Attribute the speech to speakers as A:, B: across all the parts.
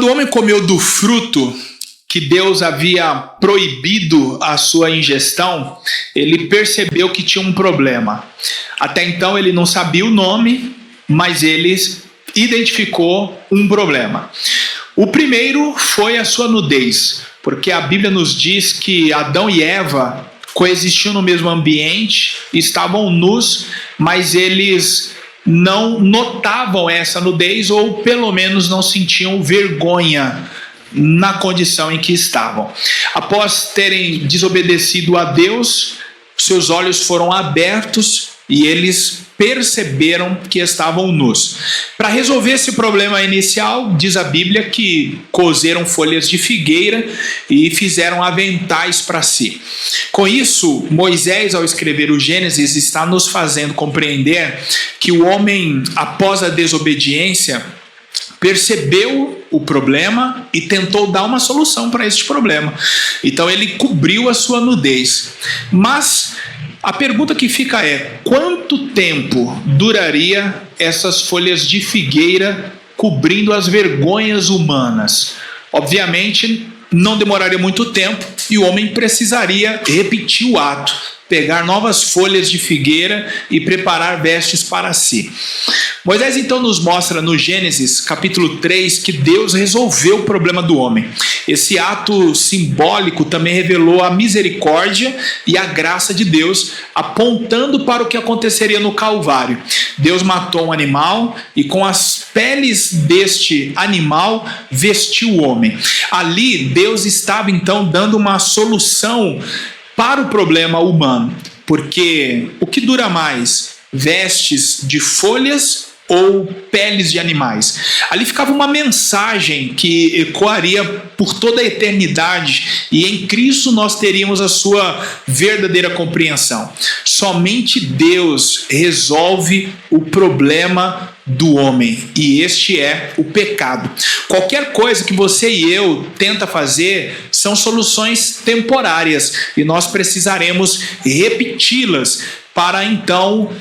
A: Quando o homem comeu do fruto que Deus havia proibido a sua ingestão, ele percebeu que tinha um problema. Até então ele não sabia o nome, mas ele identificou um problema. O primeiro foi a sua nudez, porque a Bíblia nos diz que Adão e Eva coexistiam no mesmo ambiente, estavam nus, mas eles não notavam essa nudez, ou pelo menos não sentiam vergonha na condição em que estavam. Após terem desobedecido a Deus, seus olhos foram abertos e eles perceberam que estavam nus. Para resolver esse problema inicial, diz a Bíblia que coseram folhas de figueira e fizeram aventais para si. Com isso, Moisés, ao escrever o Gênesis, está nos fazendo compreender que o homem, após a desobediência, percebeu o problema e tentou dar uma solução para este problema. Então ele cobriu a sua nudez. Mas a pergunta que fica é: quanto tempo duraria essas folhas de figueira cobrindo as vergonhas humanas? Obviamente não demoraria muito tempo e o homem precisaria repetir o ato, pegar novas folhas de figueira e preparar vestes para si. Moisés então nos mostra no Gênesis capítulo 3 que Deus resolveu o problema do homem. Esse ato simbólico também revelou a misericórdia e a graça de Deus, apontando para o que aconteceria no Calvário. Deus matou um animal e com as peles deste animal vestiu o homem. Ali Deus estava então dando uma solução para o problema humano, porque o que dura mais, vestes de folhas ou peles de animais? Ali ficava uma mensagem que ecoaria por toda a eternidade, e em Cristo nós teríamos a sua verdadeira compreensão. Somente Deus resolve o problema do homem, e este é o pecado. Qualquer coisa que você e eu tenta fazer são soluções temporárias, e nós precisaremos repeti-las para então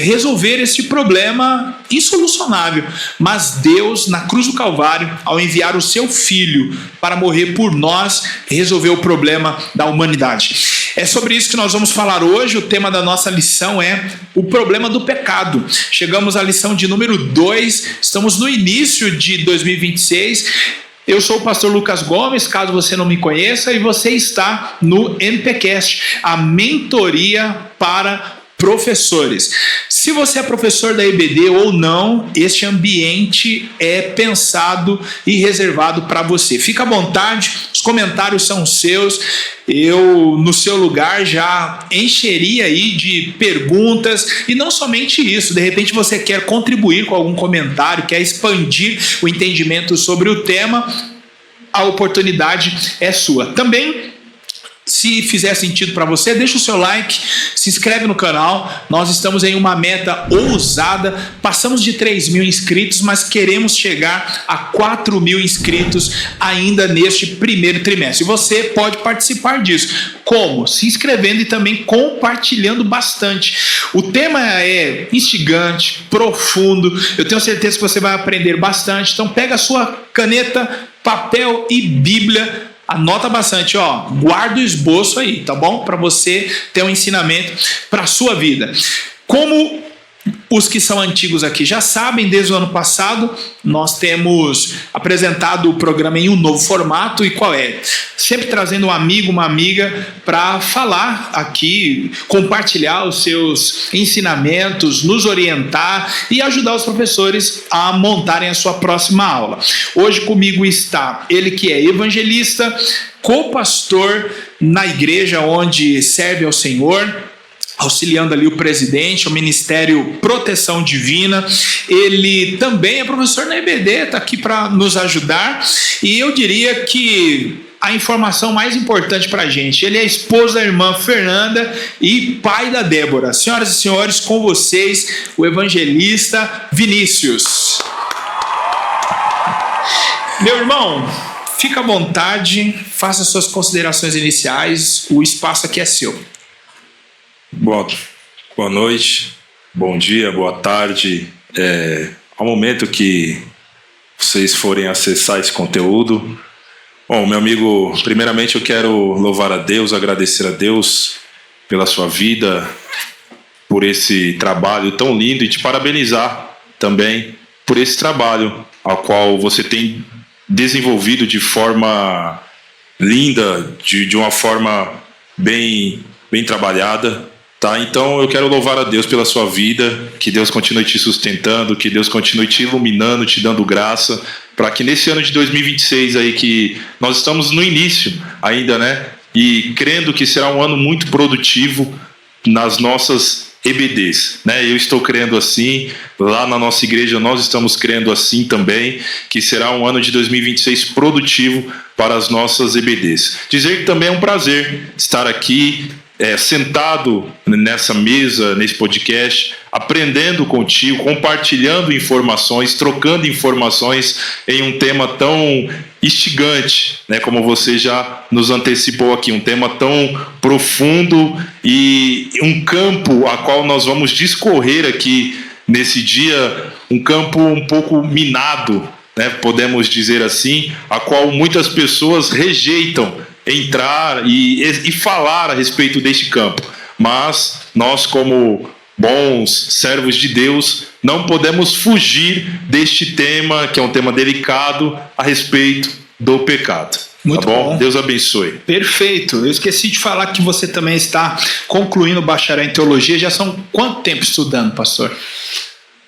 A: resolver este problema insolucionável. Mas Deus, na cruz do Calvário, ao enviar o seu Filho para morrer por nós, resolveu o problema da humanidade. É sobre isso que nós vamos falar hoje. O tema da nossa lição é o problema do pecado. Chegamos à lição de número 2, estamos no início de 2026. Eu sou o pastor Lucas Gomes, caso você não me conheça, e você está no MPcast, a mentoria para professores. Se você é professor da EBD ou não, este ambiente é pensado e reservado para você. Fica à vontade, os comentários são seus. Eu, no seu lugar, já encheria aí de perguntas, e não somente isso, de repente você quer contribuir com algum comentário, quer expandir o entendimento sobre o tema, a oportunidade é sua. Também, se fizer sentido para você, deixa o seu like, se inscreve no canal. Nós estamos em uma meta ousada, passamos de 3.000 inscritos, mas queremos chegar a 4.000 inscritos ainda neste primeiro trimestre. E você pode participar disso. Como? Se inscrevendo e também compartilhando bastante. O tema é instigante, profundo, eu tenho certeza que você vai aprender bastante. Então pega a sua caneta, papel e Bíblia, anota bastante, guarda o esboço aí, tá bom? Para você ter um ensinamento para a sua vida. Como os que são antigos aqui já sabem, desde o ano passado nós temos apresentado o programa em um novo formato. E qual é? Sempre trazendo um amigo, uma amiga para falar aqui, compartilhar os seus ensinamentos, nos orientar e ajudar os professores a montarem a sua próxima aula. Hoje comigo está ele que é evangelista, co-pastor na igreja onde serve ao Senhor, auxiliando ali o presidente, o Ministério Proteção Divina. Ele também é professor na EBD, está aqui para nos ajudar. E eu diria que a informação mais importante para a gente: ele é esposo da irmã Fernanda e pai da Débora. Senhoras e senhores, com vocês, o evangelista Vinícius. Meu irmão, fica à vontade, faça suas considerações iniciais, o espaço aqui é seu.
B: Boa noite, bom dia, boa tarde. Ao momento que vocês forem acessar esse conteúdo. Bom, meu amigo, primeiramente eu quero louvar a Deus, agradecer a Deus pela sua vida, por esse trabalho tão lindo e te parabenizar também por esse trabalho ao qual você tem desenvolvido de forma linda, de uma forma bem trabalhada, tá? Então eu quero louvar a Deus pela sua vida, que Deus continue te sustentando, que Deus continue te iluminando, te dando graça, para que nesse ano de 2026 aí, que nós estamos no início ainda, né? E crendo que será um ano muito produtivo nas nossas EBDs, né? Eu estou crendo assim, lá na nossa igreja nós estamos crendo assim também, que será um ano de 2026 produtivo para as nossas EBDs. Dizer que também é um prazer estar aqui, sentado nessa mesa, nesse podcast, aprendendo contigo, compartilhando informações, trocando informações em um tema tão instigante, né, como você já nos antecipou aqui, um tema tão profundo e um campo a qual nós vamos discorrer aqui nesse dia, um campo um pouco minado, né, podemos dizer assim, a qual muitas pessoas rejeitam entrar e falar a respeito deste campo. Mas nós, como bons servos de Deus, não podemos fugir deste tema, que é um tema delicado, a respeito do pecado.
A: Muito
B: tá bom?
A: bom.
B: Deus abençoe.
A: Perfeito. Eu esqueci de falar que você também está concluindo o bacharel em teologia. Já são quanto tempo estudando, pastor?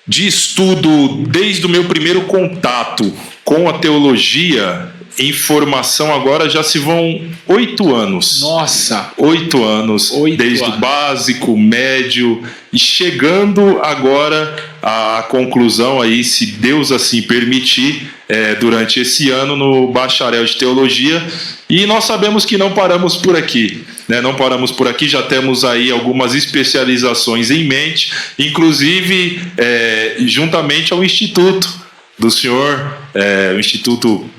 B: De estudo, desde o meu primeiro contato com a teologia, em formação agora já se vão 8 anos.
A: Nossa!
B: 8 anos, desde o básico, médio, e chegando agora à conclusão aí, se Deus assim permitir, durante esse ano no bacharel de teologia. E nós sabemos que não paramos por aqui, né? Não paramos por aqui, já temos aí algumas especializações em mente, inclusive juntamente ao Instituto do senhor, o Instituto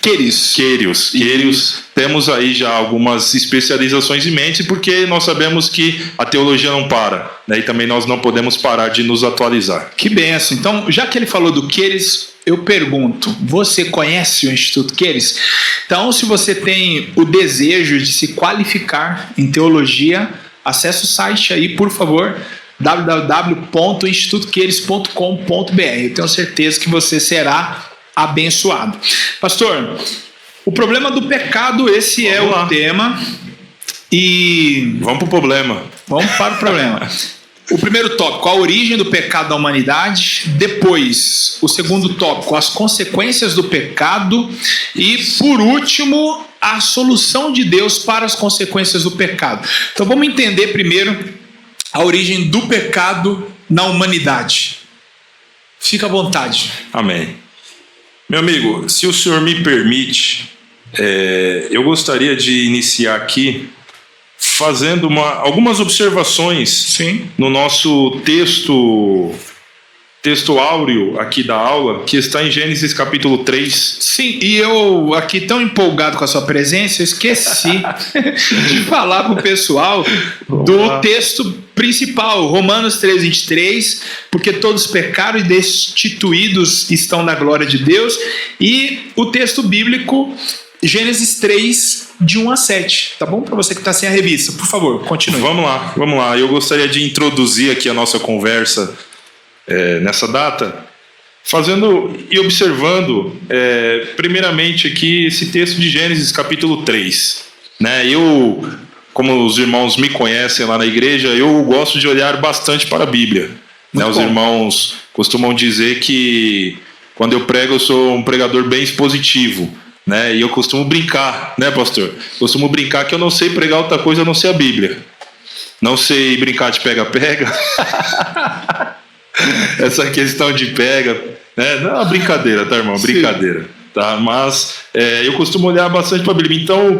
B: Querios. Temos aí já algumas especializações em mente, porque nós sabemos que a teologia não para, né? E também nós não podemos parar de nos atualizar.
A: Que benção. Então, já que ele falou do Queires, eu pergunto, você conhece o Instituto Queires? Então, se você tem o desejo de se qualificar em teologia, acesse o site aí, por favor, www.institutoqueires.com.br. Eu tenho certeza que você será abençoado. Pastor, o problema do pecado, esse é o tema. E
B: vamos para o problema.
A: Vamos para o problema. O primeiro tópico, a origem do pecado da humanidade. Depois, o segundo tópico, as consequências do pecado. E, por último, a solução de Deus para as consequências do pecado. Então, vamos entender primeiro a origem do pecado na humanidade. Fica à vontade.
B: Amém. Meu amigo, se o senhor me permite, eu gostaria de iniciar aqui fazendo algumas observações.
A: Sim.
B: No nosso texto áureo aqui da aula, que está em Gênesis capítulo 3.
A: Sim, e eu aqui tão empolgado com a sua presença, eu esqueci de falar para o pessoal do texto principal, Romanos 3:23, porque todos pecaram e destituídos estão da glória de Deus, e o texto bíblico Gênesis 3, de 1 a 7, tá bom? Para você que está sem a revista, por favor, continue.
B: Vamos lá. Eu gostaria de introduzir aqui a nossa conversa nessa data, fazendo e observando, primeiramente aqui, esse texto de Gênesis capítulo 3. Né? Eu, como os irmãos me conhecem lá na igreja, eu gosto de olhar bastante para a Bíblia. Né? Os irmãos costumam dizer que quando eu prego, eu sou um pregador bem expositivo. Né? E eu costumo brincar, né, pastor? Costumo brincar que eu não sei pregar outra coisa a não ser a Bíblia. Não sei brincar de pega-pega. Essa questão de pega, né? Não é uma brincadeira, tá, irmão? Brincadeira. Tá? Mas eu costumo olhar bastante para a Bíblia. Então,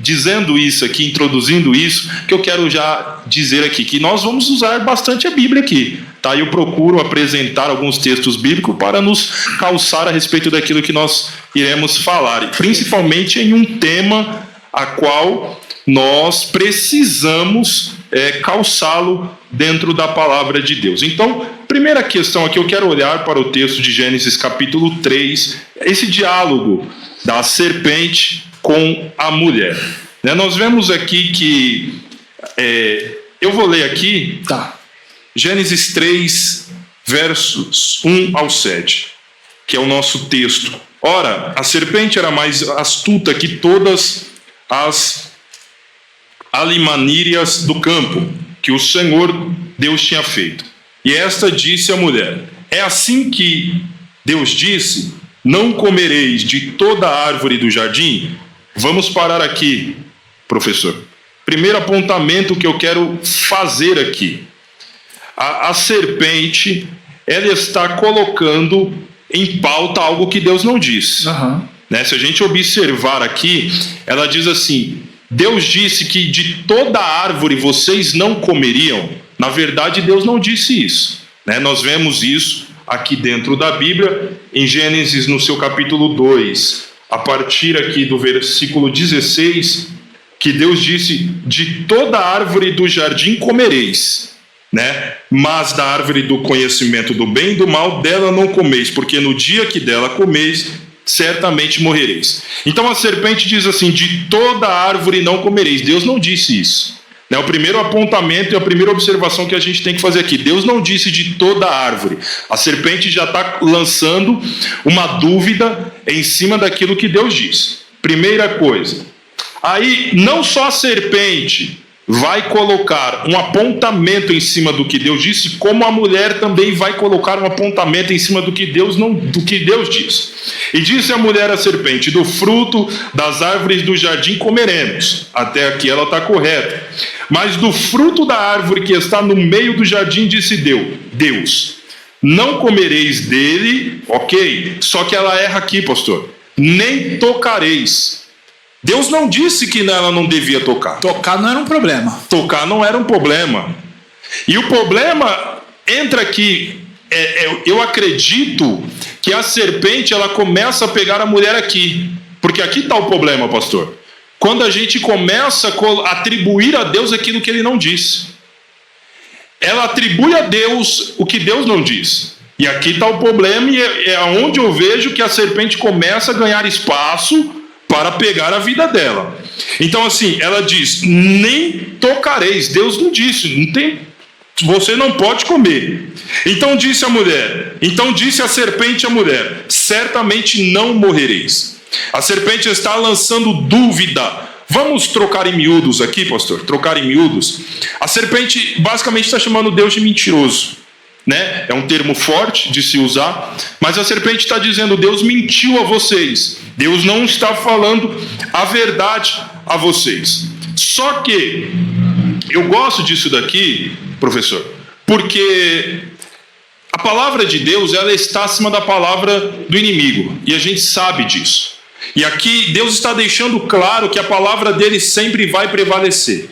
B: dizendo isso aqui, introduzindo isso, que eu quero já dizer aqui, que nós vamos usar bastante a Bíblia aqui. Tá? Eu procuro apresentar alguns textos bíblicos para nos calçar a respeito daquilo que nós iremos falar, principalmente em um tema a qual nós precisamos calçá-lo dentro da palavra de Deus. Então, primeira questão aqui, eu quero olhar para o texto de Gênesis capítulo 3, esse diálogo da serpente com a mulher. Nós vemos aqui que, eu vou ler aqui, Gênesis 3, versos 1 ao 7, que é o nosso texto. Ora, a serpente era mais astuta que todas as alimanírias do campo, que o Senhor Deus tinha feito. E esta disse à mulher: é assim que Deus disse, não comereis de toda a árvore do jardim? Vamos parar aqui, professor. Primeiro apontamento que eu quero fazer aqui. A serpente, ela está colocando em pauta algo que Deus não disse. Se a gente observar aqui, ela diz assim: Deus disse que de toda árvore vocês não comeriam. Na verdade, Deus não disse isso. Nós vemos isso aqui dentro da Bíblia, em Gênesis, no seu capítulo 2, a partir aqui do versículo 16, que Deus disse: de toda árvore do jardim comereis, mas da árvore do conhecimento do bem e do mal, dela não comeis, porque no dia que dela comeis, certamente morrereis. Então a serpente diz assim: de toda árvore não comereis. Deus não disse isso. O primeiro apontamento e a primeira observação que a gente tem que fazer aqui: Deus não disse de toda árvore. A serpente já está lançando uma dúvida em cima daquilo que Deus disse. Primeira coisa. Aí, não só a serpente vai colocar um apontamento em cima do que Deus disse, como a mulher também vai colocar um apontamento em cima do que Deus disse. E disse a mulher à serpente: do fruto das árvores do jardim comeremos. Até aqui ela está correta. Mas do fruto da árvore que está no meio do jardim, disse Deus: não comereis dele, ok? Só que ela erra aqui, pastor. Nem tocareis. Deus não disse que ela não devia tocar.
A: Tocar não era um problema.
B: Tocar não era um problema. E o problema entra aqui. Eu acredito que a serpente, ela começa a pegar a mulher aqui. Porque aqui está o problema, pastor. Quando a gente começa a atribuir a Deus aquilo que ele não disse. Ela atribui a Deus o que Deus não disse. E aqui está o problema, e é onde eu vejo que a serpente começa a ganhar espaço para pegar a vida dela. Então assim, ela diz: nem tocareis. Deus não disse, você não pode comer. Então disse a serpente à mulher: certamente não morrereis. A serpente está lançando dúvida. Vamos trocar em miúdos aqui, pastor? Trocar em miúdos. A serpente basicamente está chamando Deus de mentiroso. É um termo forte de se usar, mas a serpente está dizendo: Deus mentiu a vocês, Deus não está falando a verdade a vocês. Só que eu gosto disso daqui, professor, porque a palavra de Deus, ela está acima da palavra do inimigo, e a gente sabe disso. E aqui Deus está deixando claro que a palavra dele sempre vai prevalecer.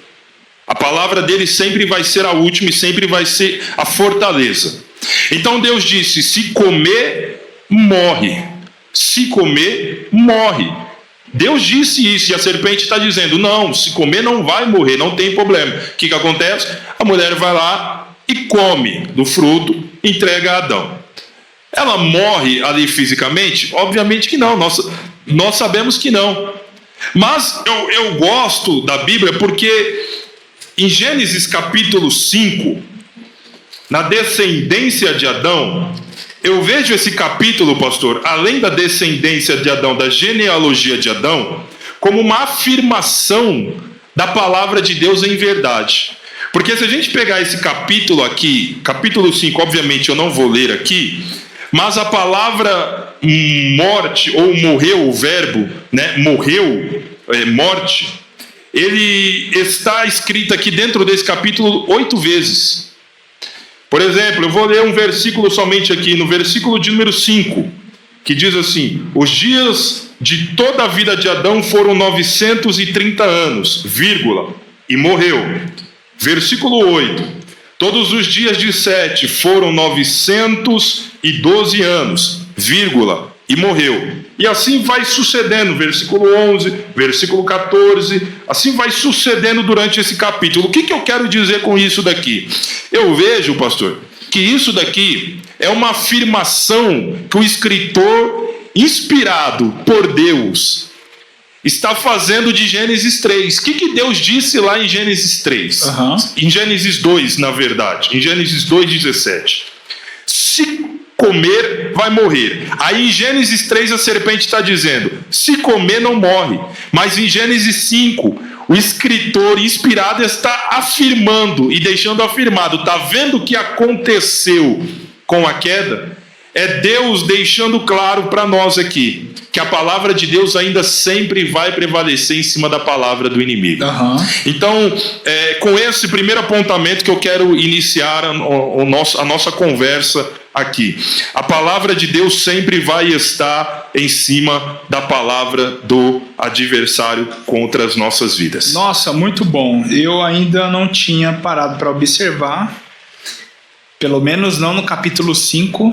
B: A palavra dele sempre vai ser a última e sempre vai ser a fortaleza. Então Deus disse: se comer, morre. Se comer, morre. Deus disse isso, e a serpente está dizendo: não, se comer não vai morrer, não tem problema. O que acontece? A mulher vai lá e come do fruto, entrega a Adão. Ela morre ali fisicamente? Obviamente que não, nós sabemos que não. Mas eu gosto da Bíblia porque em Gênesis capítulo 5, na descendência de Adão, eu vejo esse capítulo, pastor, além da descendência de Adão, da genealogia de Adão, como uma afirmação da palavra de Deus em verdade. Porque se a gente pegar esse capítulo aqui, capítulo 5, obviamente eu não vou ler aqui, mas a palavra morte, ou morreu, o verbo, morreu, morte, ele está escrito aqui dentro desse capítulo 8 vezes. Por exemplo, eu vou ler um versículo somente aqui, no versículo de número 5, que diz assim: os dias de toda a vida de Adão foram 930 anos, vírgula, e morreu. Versículo 8: todos os dias de Sete foram 912 anos, vírgula, e morreu. E assim vai sucedendo, versículo 11, versículo 14, assim vai sucedendo durante esse capítulo. O que eu quero dizer com isso daqui? Eu vejo, pastor, que isso daqui é uma afirmação que o escritor, inspirado por Deus, está fazendo de Gênesis 3. O que Deus disse lá em Gênesis 3? Em Gênesis 2, na verdade. Em Gênesis 2:17. Se comer, vai morrer. Aí em Gênesis 3 a serpente está dizendo, se comer não morre. Mas em Gênesis 5, o escritor inspirado está afirmando e deixando afirmado. Está vendo o que aconteceu com a queda? É Deus deixando claro para nós aqui que a palavra de Deus ainda sempre vai prevalecer em cima da palavra do inimigo. Então, com esse primeiro apontamento que eu quero iniciar a nossa conversa aqui. A palavra de Deus sempre vai estar em cima da palavra do adversário contra as nossas vidas.
A: Nossa, muito bom. Eu ainda não tinha parado para observar, pelo menos não no capítulo 5,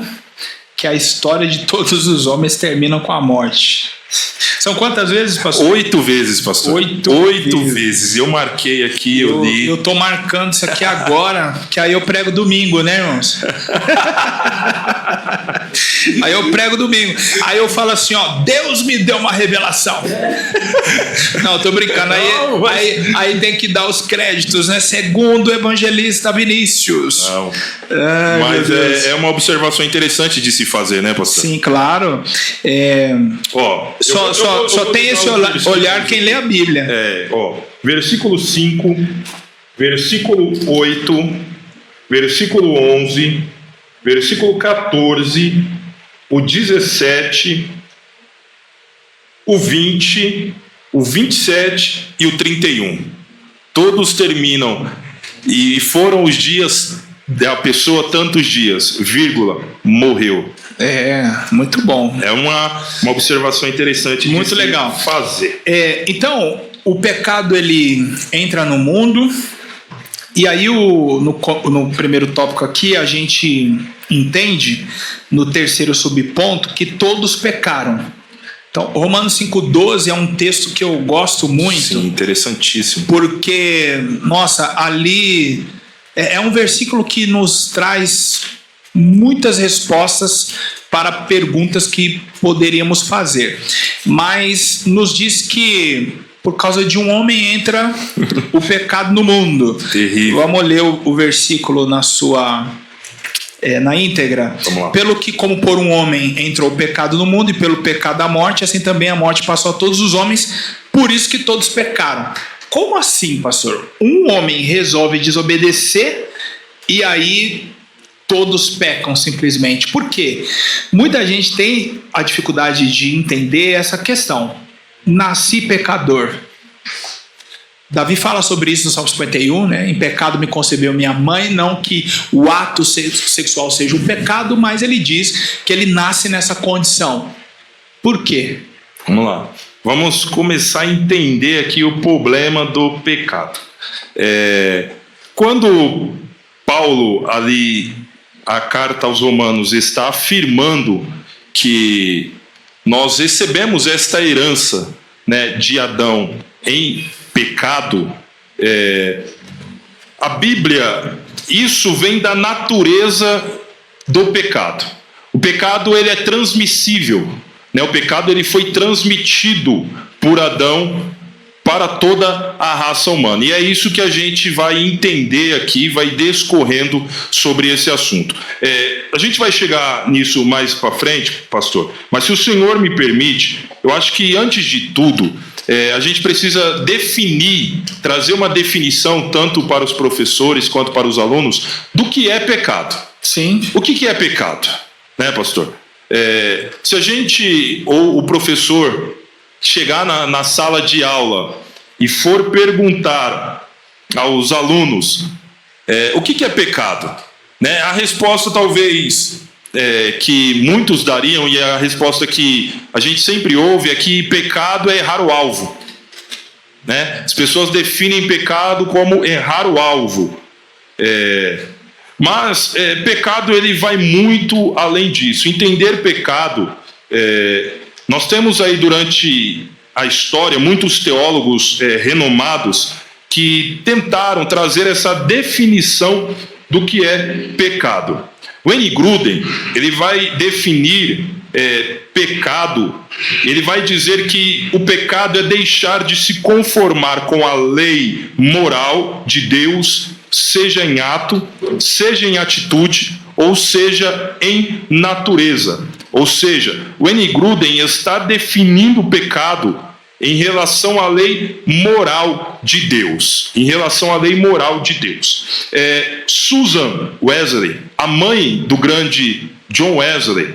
A: que a história de todos os homens termina com a morte. São quantas vezes, pastor?
B: 8 vezes, pastor. 8 vezes. Eu marquei aqui, eu li.
A: Eu tô marcando isso aqui agora, que aí eu prego domingo, né, irmãos? Aí eu prego domingo. Aí eu falo assim, ó, Deus me deu uma revelação. Não, tô brincando. Aí tem que dar os créditos, né? Segundo o evangelista Vinícius.
B: Não. Mas é uma observação interessante de se fazer, né, pastor?
A: Sim, claro. Só tem esse olhar quem lê a Bíblia.
B: Versículo 5, versículo 8, versículo 11, versículo 14, o 17, o 20, o 27 e o 31. Todos terminam. E foram os dias da pessoa, tantos dias, vírgula, morreu.
A: Muito bom.
B: É uma observação interessante.
A: Muito legal
B: fazer.
A: Então, o pecado ele entra no mundo, e aí no primeiro tópico aqui a gente entende, no terceiro subponto, que todos pecaram. Então, Romanos 5,12 é um texto que eu gosto muito.
B: Sim, interessantíssimo.
A: Porque, nossa, ali é um versículo que nos traz muitas respostas para perguntas que poderíamos fazer. Mas nos diz que por causa de um homem entra o pecado no mundo.
B: Terrível.
A: Vamos ler o versículo na íntegra. Pelo que, como por um homem entrou o pecado no mundo, e pelo pecado a morte, assim também a morte passou a todos os homens, por isso que todos pecaram. Como assim, pastor? Um homem resolve desobedecer e aí todos pecam simplesmente. Por quê? Muita gente tem a dificuldade de entender essa questão. Nasci pecador. Davi fala sobre isso no Salmo 51, né? Em pecado me concebeu minha mãe. Não que o ato sexual seja um pecado, mas ele diz que ele nasce nessa condição. Por quê?
B: Vamos lá. Vamos começar a entender aqui o problema do pecado. Quando Paulo, ali, a carta aos Romanos, está afirmando que nós recebemos esta herança, né, de Adão em pecado, a Bíblia, isso vem da natureza do pecado. O pecado, ele é transmissível, né? O pecado, ele foi transmitido por Adão para toda a raça humana. E é isso que a gente vai entender aqui, vai discorrendo sobre esse assunto. A gente vai chegar nisso mais para frente, pastor, mas se o senhor me permite, eu acho que antes de tudo, a gente precisa definir, trazer uma definição tanto para os professores quanto para os alunos do que é pecado.
A: Sim.
B: O que é pecado, né, pastor? Se a gente, ou o professor, chegar na sala de aula e for perguntar aos alunos o que é pecado, né? A resposta talvez que muitos dariam, e a resposta que a gente sempre ouve, é que pecado é errar o alvo, né? As pessoas definem pecado como errar o alvo, mas pecado, ele vai muito além disso. Entender pecado, nós temos aí durante a história muitos teólogos renomados que tentaram trazer essa definição do que é pecado. O N. Gruden, ele vai definir pecado, ele vai dizer que o pecado é deixar de se conformar com a lei moral de Deus, seja em ato, seja em atitude, ou seja em natureza. Ou seja, o N. Gruden está definindo o pecado em relação à lei moral de Deus. Em relação à lei moral de Deus. Susan Wesley, a mãe do grande John Wesley,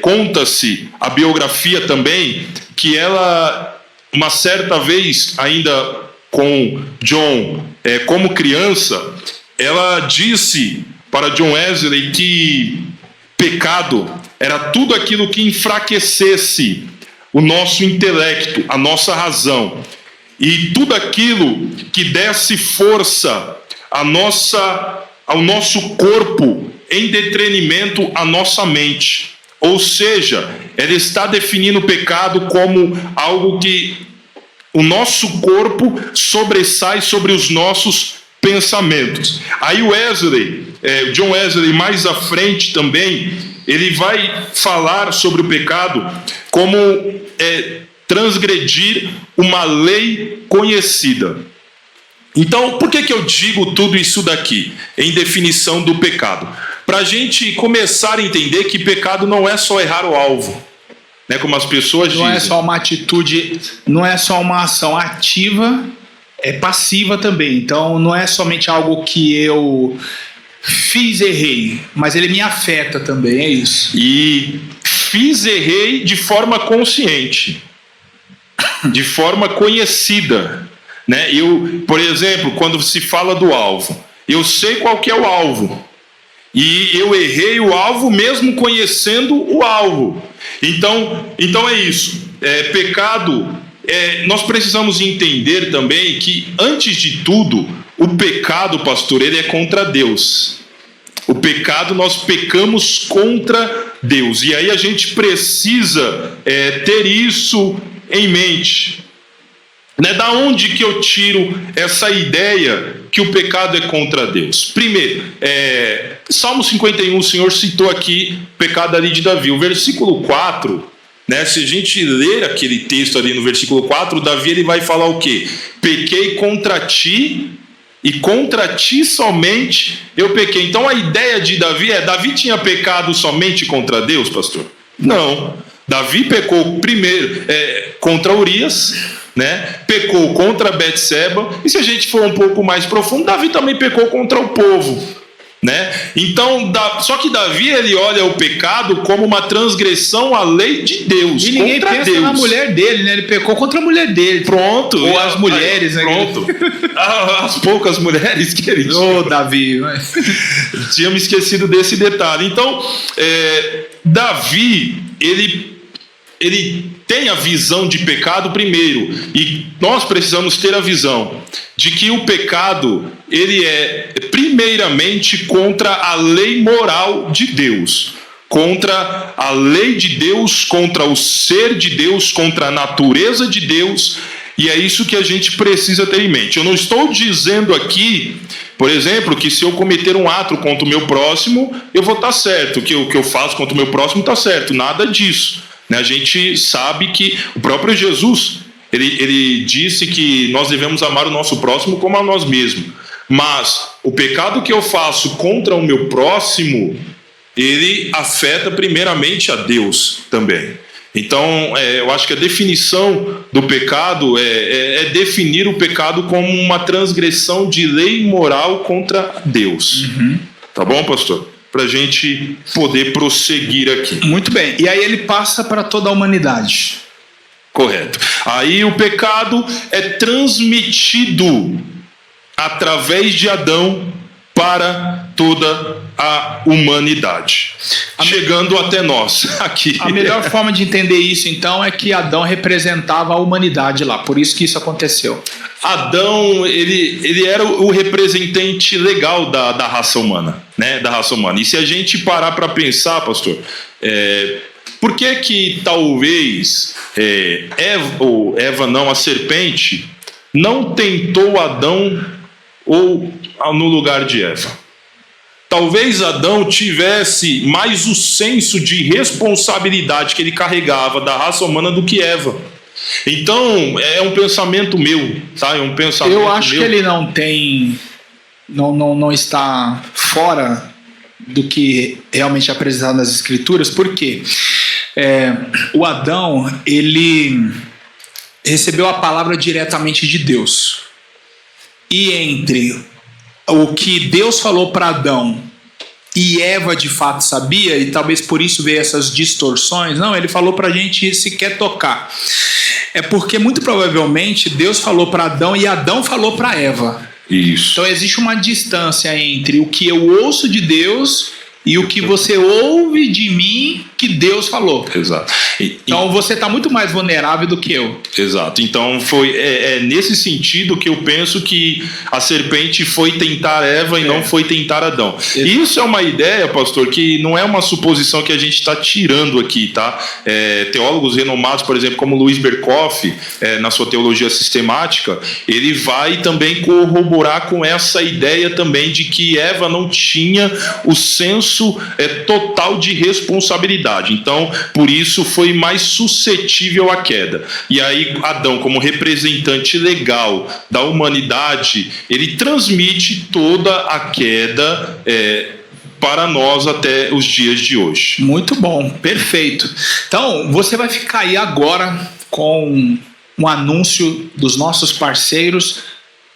B: conta-se a biografia também, que ela, uma certa vez, ainda com John como criança, ela disse para John Wesley que pecado era tudo aquilo que enfraquecesse o nosso intelecto, a nossa razão, e tudo aquilo que desse força ao nosso corpo, em detrimento à nossa mente. Ou seja, ela está definindo o pecado como algo que o nosso corpo sobressai sobre os nossos pensamentos. Aí John Wesley, mais à frente também, ele vai falar sobre o pecado como transgredir uma lei conhecida. Então, por que eu digo tudo isso daqui, em definição do pecado? Para a gente começar a entender que pecado não é só errar o alvo, né, como as pessoas dizem.
A: Não é só uma atitude, não é só uma ação ativa, é passiva também. Então, não é somente algo que eu fiz, errei, mas ele me afeta também, é isso.
B: E fiz, errei de forma consciente, de forma conhecida, né? Eu, por exemplo, quando se fala do alvo, eu sei qual que é o alvo, e eu errei o alvo mesmo conhecendo o alvo. Então é isso. Pecado, nós precisamos entender também que, antes de tudo, o pecado, pastor, ele é contra Deus. O pecado, nós pecamos contra Deus. E aí a gente precisa ter isso em mente. Né? Da onde que eu tiro essa ideia que o pecado é contra Deus? Primeiro, Salmo 51, o Senhor citou aqui o pecado ali de Davi. O versículo 4, né, se a gente ler aquele texto ali no versículo 4, Davi ele vai falar o quê? Pequei contra ti, e contra ti somente eu pequei. Então a ideia de Davi tinha pecado somente contra Deus, pastor? Não. Davi pecou primeiro contra Urias, né? Pecou contra Betseba, e se a gente for um pouco mais profundo, Davi também pecou contra o povo, né? Então, só que Davi ele olha o pecado como uma transgressão à lei de Deus.
A: E ninguém
B: contra
A: pensa
B: Deus.
A: na mulher dele, né? Ele pecou contra a mulher dele.
B: Pronto.
A: Ou as mulheres, né?
B: Pronto. As poucas mulheres que ele
A: tinha. Davi.
B: Tinha me esquecido desse detalhe. Então, Davi, ele tem a visão de pecado primeiro, e nós precisamos ter a visão de que o pecado ele é primeiramente contra a lei moral de Deus, contra a lei de Deus, contra o ser de Deus, contra a natureza de Deus, e é isso que a gente precisa ter em mente. Eu não estou dizendo aqui, por exemplo, que se eu cometer um ato contra o meu próximo, eu vou estar certo, que o que eu faço contra o meu próximo está certo, nada disso. A gente sabe que o próprio Jesus, ele disse que nós devemos amar o nosso próximo como a nós mesmos. Mas o pecado que eu faço contra o meu próximo, ele afeta primeiramente a Deus também. Então, eu acho que a definição do pecado é definir o pecado como uma transgressão de lei moral contra Deus.
A: Uhum.
B: Tá bom, pastor? Para a gente poder prosseguir aqui.
A: Muito bem. E aí ele passa para toda a humanidade.
B: Correto. Aí o pecado é transmitido através de Adão para toda a humanidade, chegando até nós aqui.
A: A melhor forma de entender isso, então, é que Adão representava a humanidade lá. Por isso que isso aconteceu.
B: Adão, ele era o representante legal da raça humana, né? Da raça humana. E se a gente parar para pensar, pastor, por que talvez a serpente, não tentou Adão ou no lugar de Eva? Talvez Adão tivesse mais o senso de responsabilidade que ele carregava da raça humana do que Eva. Então, é um pensamento meu, tá? É um pensamento
A: Eu acho
B: meu.
A: que ele não está fora do que realmente é apresentado nas Escrituras, porque o Adão, ele recebeu a palavra diretamente de Deus. E entre o que Deus falou para Adão e Eva de fato sabia, e talvez por isso veio essas distorções, não, ele falou para a gente sequer tocar. É porque muito provavelmente Deus falou para Adão e Adão falou para Eva.
B: Isso.
A: Então existe uma distância entre o que eu ouço de Deus e o que você ouve de mim que Deus falou.
B: Exato.
A: Então você está muito mais vulnerável do que eu.
B: Exato. Então é nesse sentido que eu penso que a serpente foi tentar Eva e não foi tentar Adão. E isso é uma ideia, pastor, que não é uma suposição que a gente está tirando aqui, tá? Teólogos renomados, por exemplo, como Luiz Berkoff, na sua teologia sistemática, ele vai também corroborar com essa ideia também de que Eva não tinha o senso total de responsabilidade. Então, por isso foi mais suscetível à queda. E aí Adão, como representante legal da humanidade, ele transmite toda a queda para nós até os dias de hoje.
A: Muito bom, perfeito. Então, você vai ficar aí agora com um anúncio dos nossos parceiros.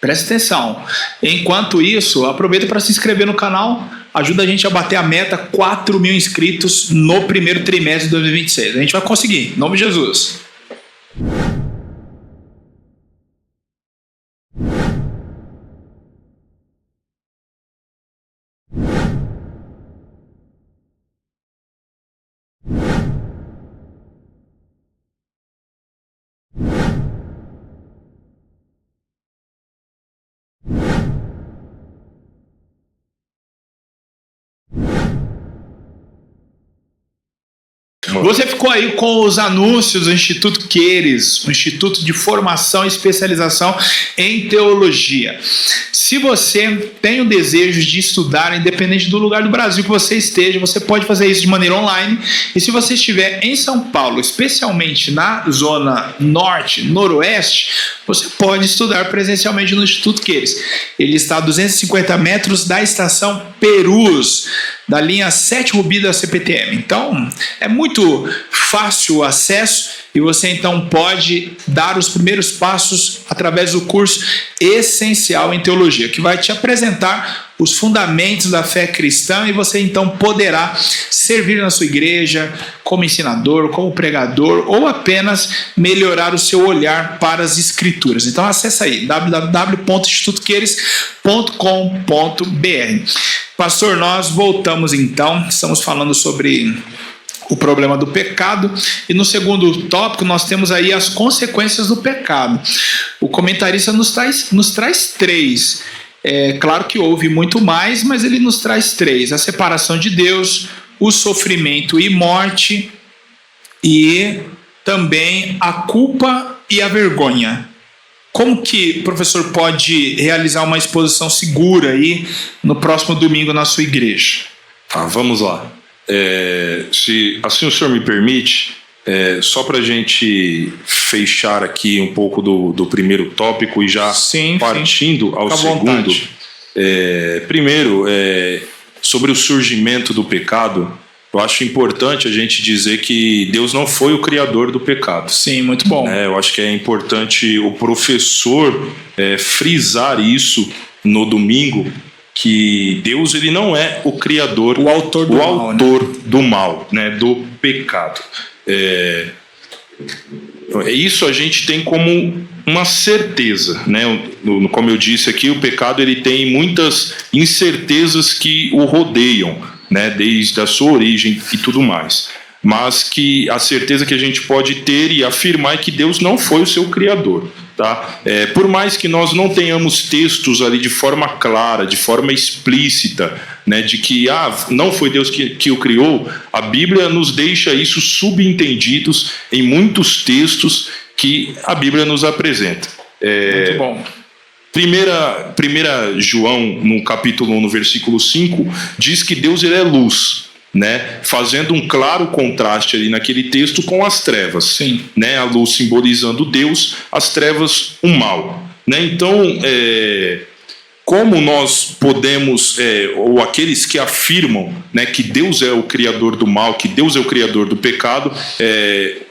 A: Presta atenção. Enquanto isso, aproveita para se inscrever no canal. Ajuda a gente a bater a meta 4.000 inscritos no primeiro trimestre de 2026. A gente vai conseguir, em nome de Jesus. Você ficou aí com os anúncios do Instituto Queires, o Instituto de Formação e Especialização em Teologia. Se você tem o desejo de estudar, independente do lugar do Brasil que você esteja, você pode fazer isso de maneira online. E se você estiver em São Paulo, especialmente na zona norte, noroeste, você pode estudar presencialmente no Instituto Queires. Ele está a 250 metros da estação Perus, da linha 7 Rubi da CPTM. Então, é muito fácil o acesso e você então pode dar os primeiros passos através do curso Essencial em Teologia, que vai te apresentar os fundamentos da fé cristã e você então poderá servir na sua igreja como ensinador, como pregador ou apenas melhorar o seu olhar para as escrituras. Então acessa aí www.institutoqueires.com.br. Pastor, nós voltamos então, estamos falando sobre o problema do pecado, e no segundo tópico nós temos aí as consequências do pecado. O comentarista nos traz três. É claro que houve muito mais, mas ele nos traz três: a separação de Deus, o sofrimento e morte, e também a culpa e a vergonha. Como que o professor pode realizar uma exposição segura aí no próximo domingo na sua igreja?
B: Vamos lá. Se assim o senhor me permite, só para a gente fechar aqui um pouco do primeiro tópico e já partindo ao segundo. Primeiro, sobre o surgimento do pecado, eu acho importante a gente dizer que Deus não foi o criador do pecado.
A: Sim, muito bom.
B: Eu acho que é importante o professor frisar isso no domingo, que Deus ele não é o criador,
A: o autor
B: do mal, né, do pecado. Isso a gente tem como uma certeza, né? Como eu disse aqui, o pecado ele tem muitas incertezas que o rodeiam, né, desde a sua origem e tudo mais. Mas que a certeza que a gente pode ter e afirmar é que Deus não foi o seu criador. Tá? Por mais que nós não tenhamos textos ali de forma clara, de forma explícita, né, de que não foi Deus que o criou, a Bíblia nos deixa isso subentendidos em muitos textos que a Bíblia nos apresenta.
A: Muito bom.
B: Primeira João, no capítulo 1, no versículo 5, diz que Deus ele é luz, né? Fazendo um claro contraste ali naquele texto com as trevas.
A: Sim.
B: Né? A luz simbolizando Deus, as trevas o mal. Né? Então, como nós podemos, ou aqueles que afirmam, né, que Deus é o criador do mal, que Deus é o criador do pecado,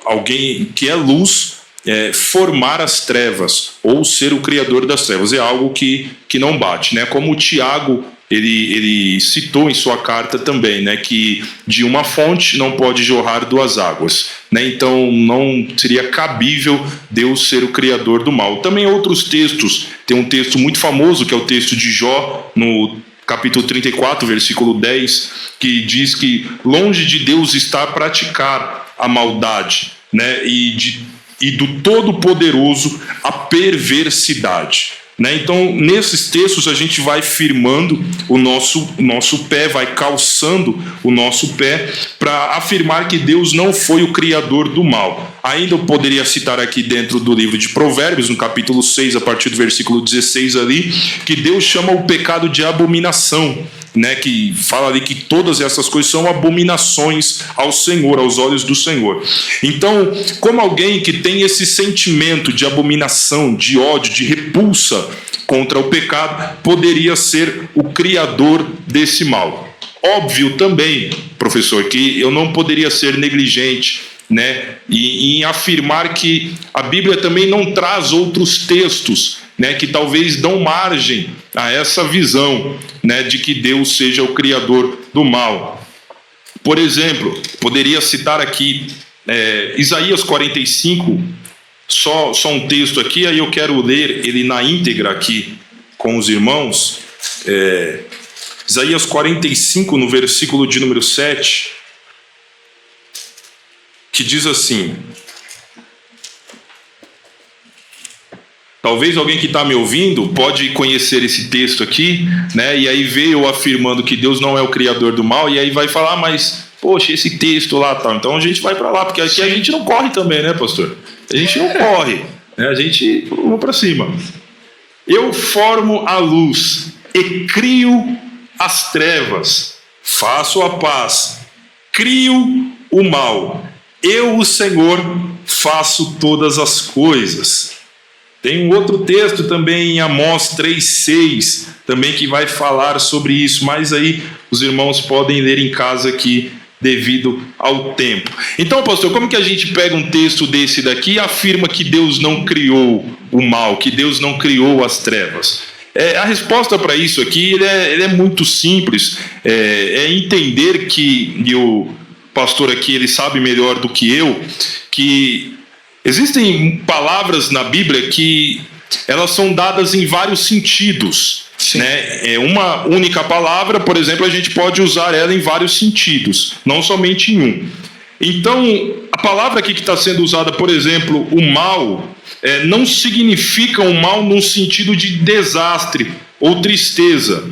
B: alguém que é luz, formar as trevas ou ser o criador das trevas é algo que não bate, né? Como o Tiago ele citou em sua carta também, né, que de uma fonte não pode jorrar duas águas, né? Então não seria cabível Deus ser o criador do mal. Também outros textos, tem um texto muito famoso que é o texto de Jó, no capítulo 34, versículo 10, que diz que longe de Deus está praticar a maldade, né, e do Todo-Poderoso a perversidade. Né? Então, nesses textos, a gente vai firmando o nosso pé, vai calçando o nosso pé para afirmar que Deus não foi o criador do mal. Ainda eu poderia citar aqui dentro do livro de Provérbios, no capítulo 6, a partir do versículo 16 ali, que Deus chama o pecado de abominação. Né, que fala ali que todas essas coisas são abominações ao Senhor, aos olhos do Senhor. Então, como alguém que tem esse sentimento de abominação, de ódio, de repulsa contra o pecado, poderia ser o criador desse mal? Óbvio também, professor, que eu não poderia ser negligente, né, em afirmar que a Bíblia também não traz outros textos, né, que talvez dão margem a essa visão, né, de que Deus seja o criador do mal. Por exemplo, poderia citar aqui Isaías 45, só um texto aqui, aí eu quero ler ele na íntegra aqui com os irmãos. Isaías 45, no versículo de número 7, que diz assim: talvez alguém que está me ouvindo pode conhecer esse texto aqui, né? E aí vê eu afirmando que Deus não é o criador do mal, e aí vai falar, mas, poxa, esse texto lá, tal. Então a gente vai para lá, porque aqui a gente não corre também, né, pastor? A gente não corre, né? A gente vamos para cima. Eu formo a luz e crio as trevas, faço a paz, crio o mal. Eu, o Senhor, faço todas as coisas. Tem um outro texto também em Amós 3,6, também que vai falar sobre isso, mas aí os irmãos podem ler em casa aqui, devido ao tempo. Então, pastor, como que a gente pega um texto desse daqui e afirma que Deus não criou o mal, que Deus não criou as trevas? A resposta para isso aqui ele é muito simples, é entender que, e o pastor aqui ele sabe melhor do que eu, que existem palavras na Bíblia que elas são dadas em vários sentidos. Né? Uma única palavra, por exemplo, a gente pode usar ela em vários sentidos, não somente em um. Então, a palavra aqui que está sendo usada, por exemplo, o mal, não significa um mal num sentido de desastre ou tristeza.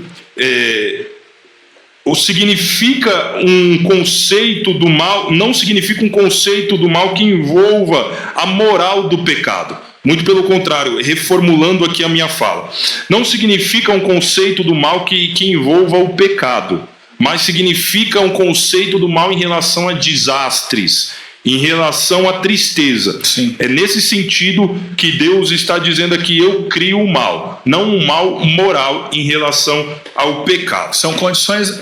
B: Ou significa um conceito do mal, não significa um conceito do mal que envolva a moral do pecado. Muito pelo contrário, reformulando aqui a minha fala. Não significa um conceito do mal que envolva o pecado, mas significa um conceito do mal em relação a desastres, em relação à tristeza.
A: Sim.
B: É nesse sentido que Deus está dizendo aqui: eu crio o mal, não um mal moral em relação ao pecado.
A: São condições,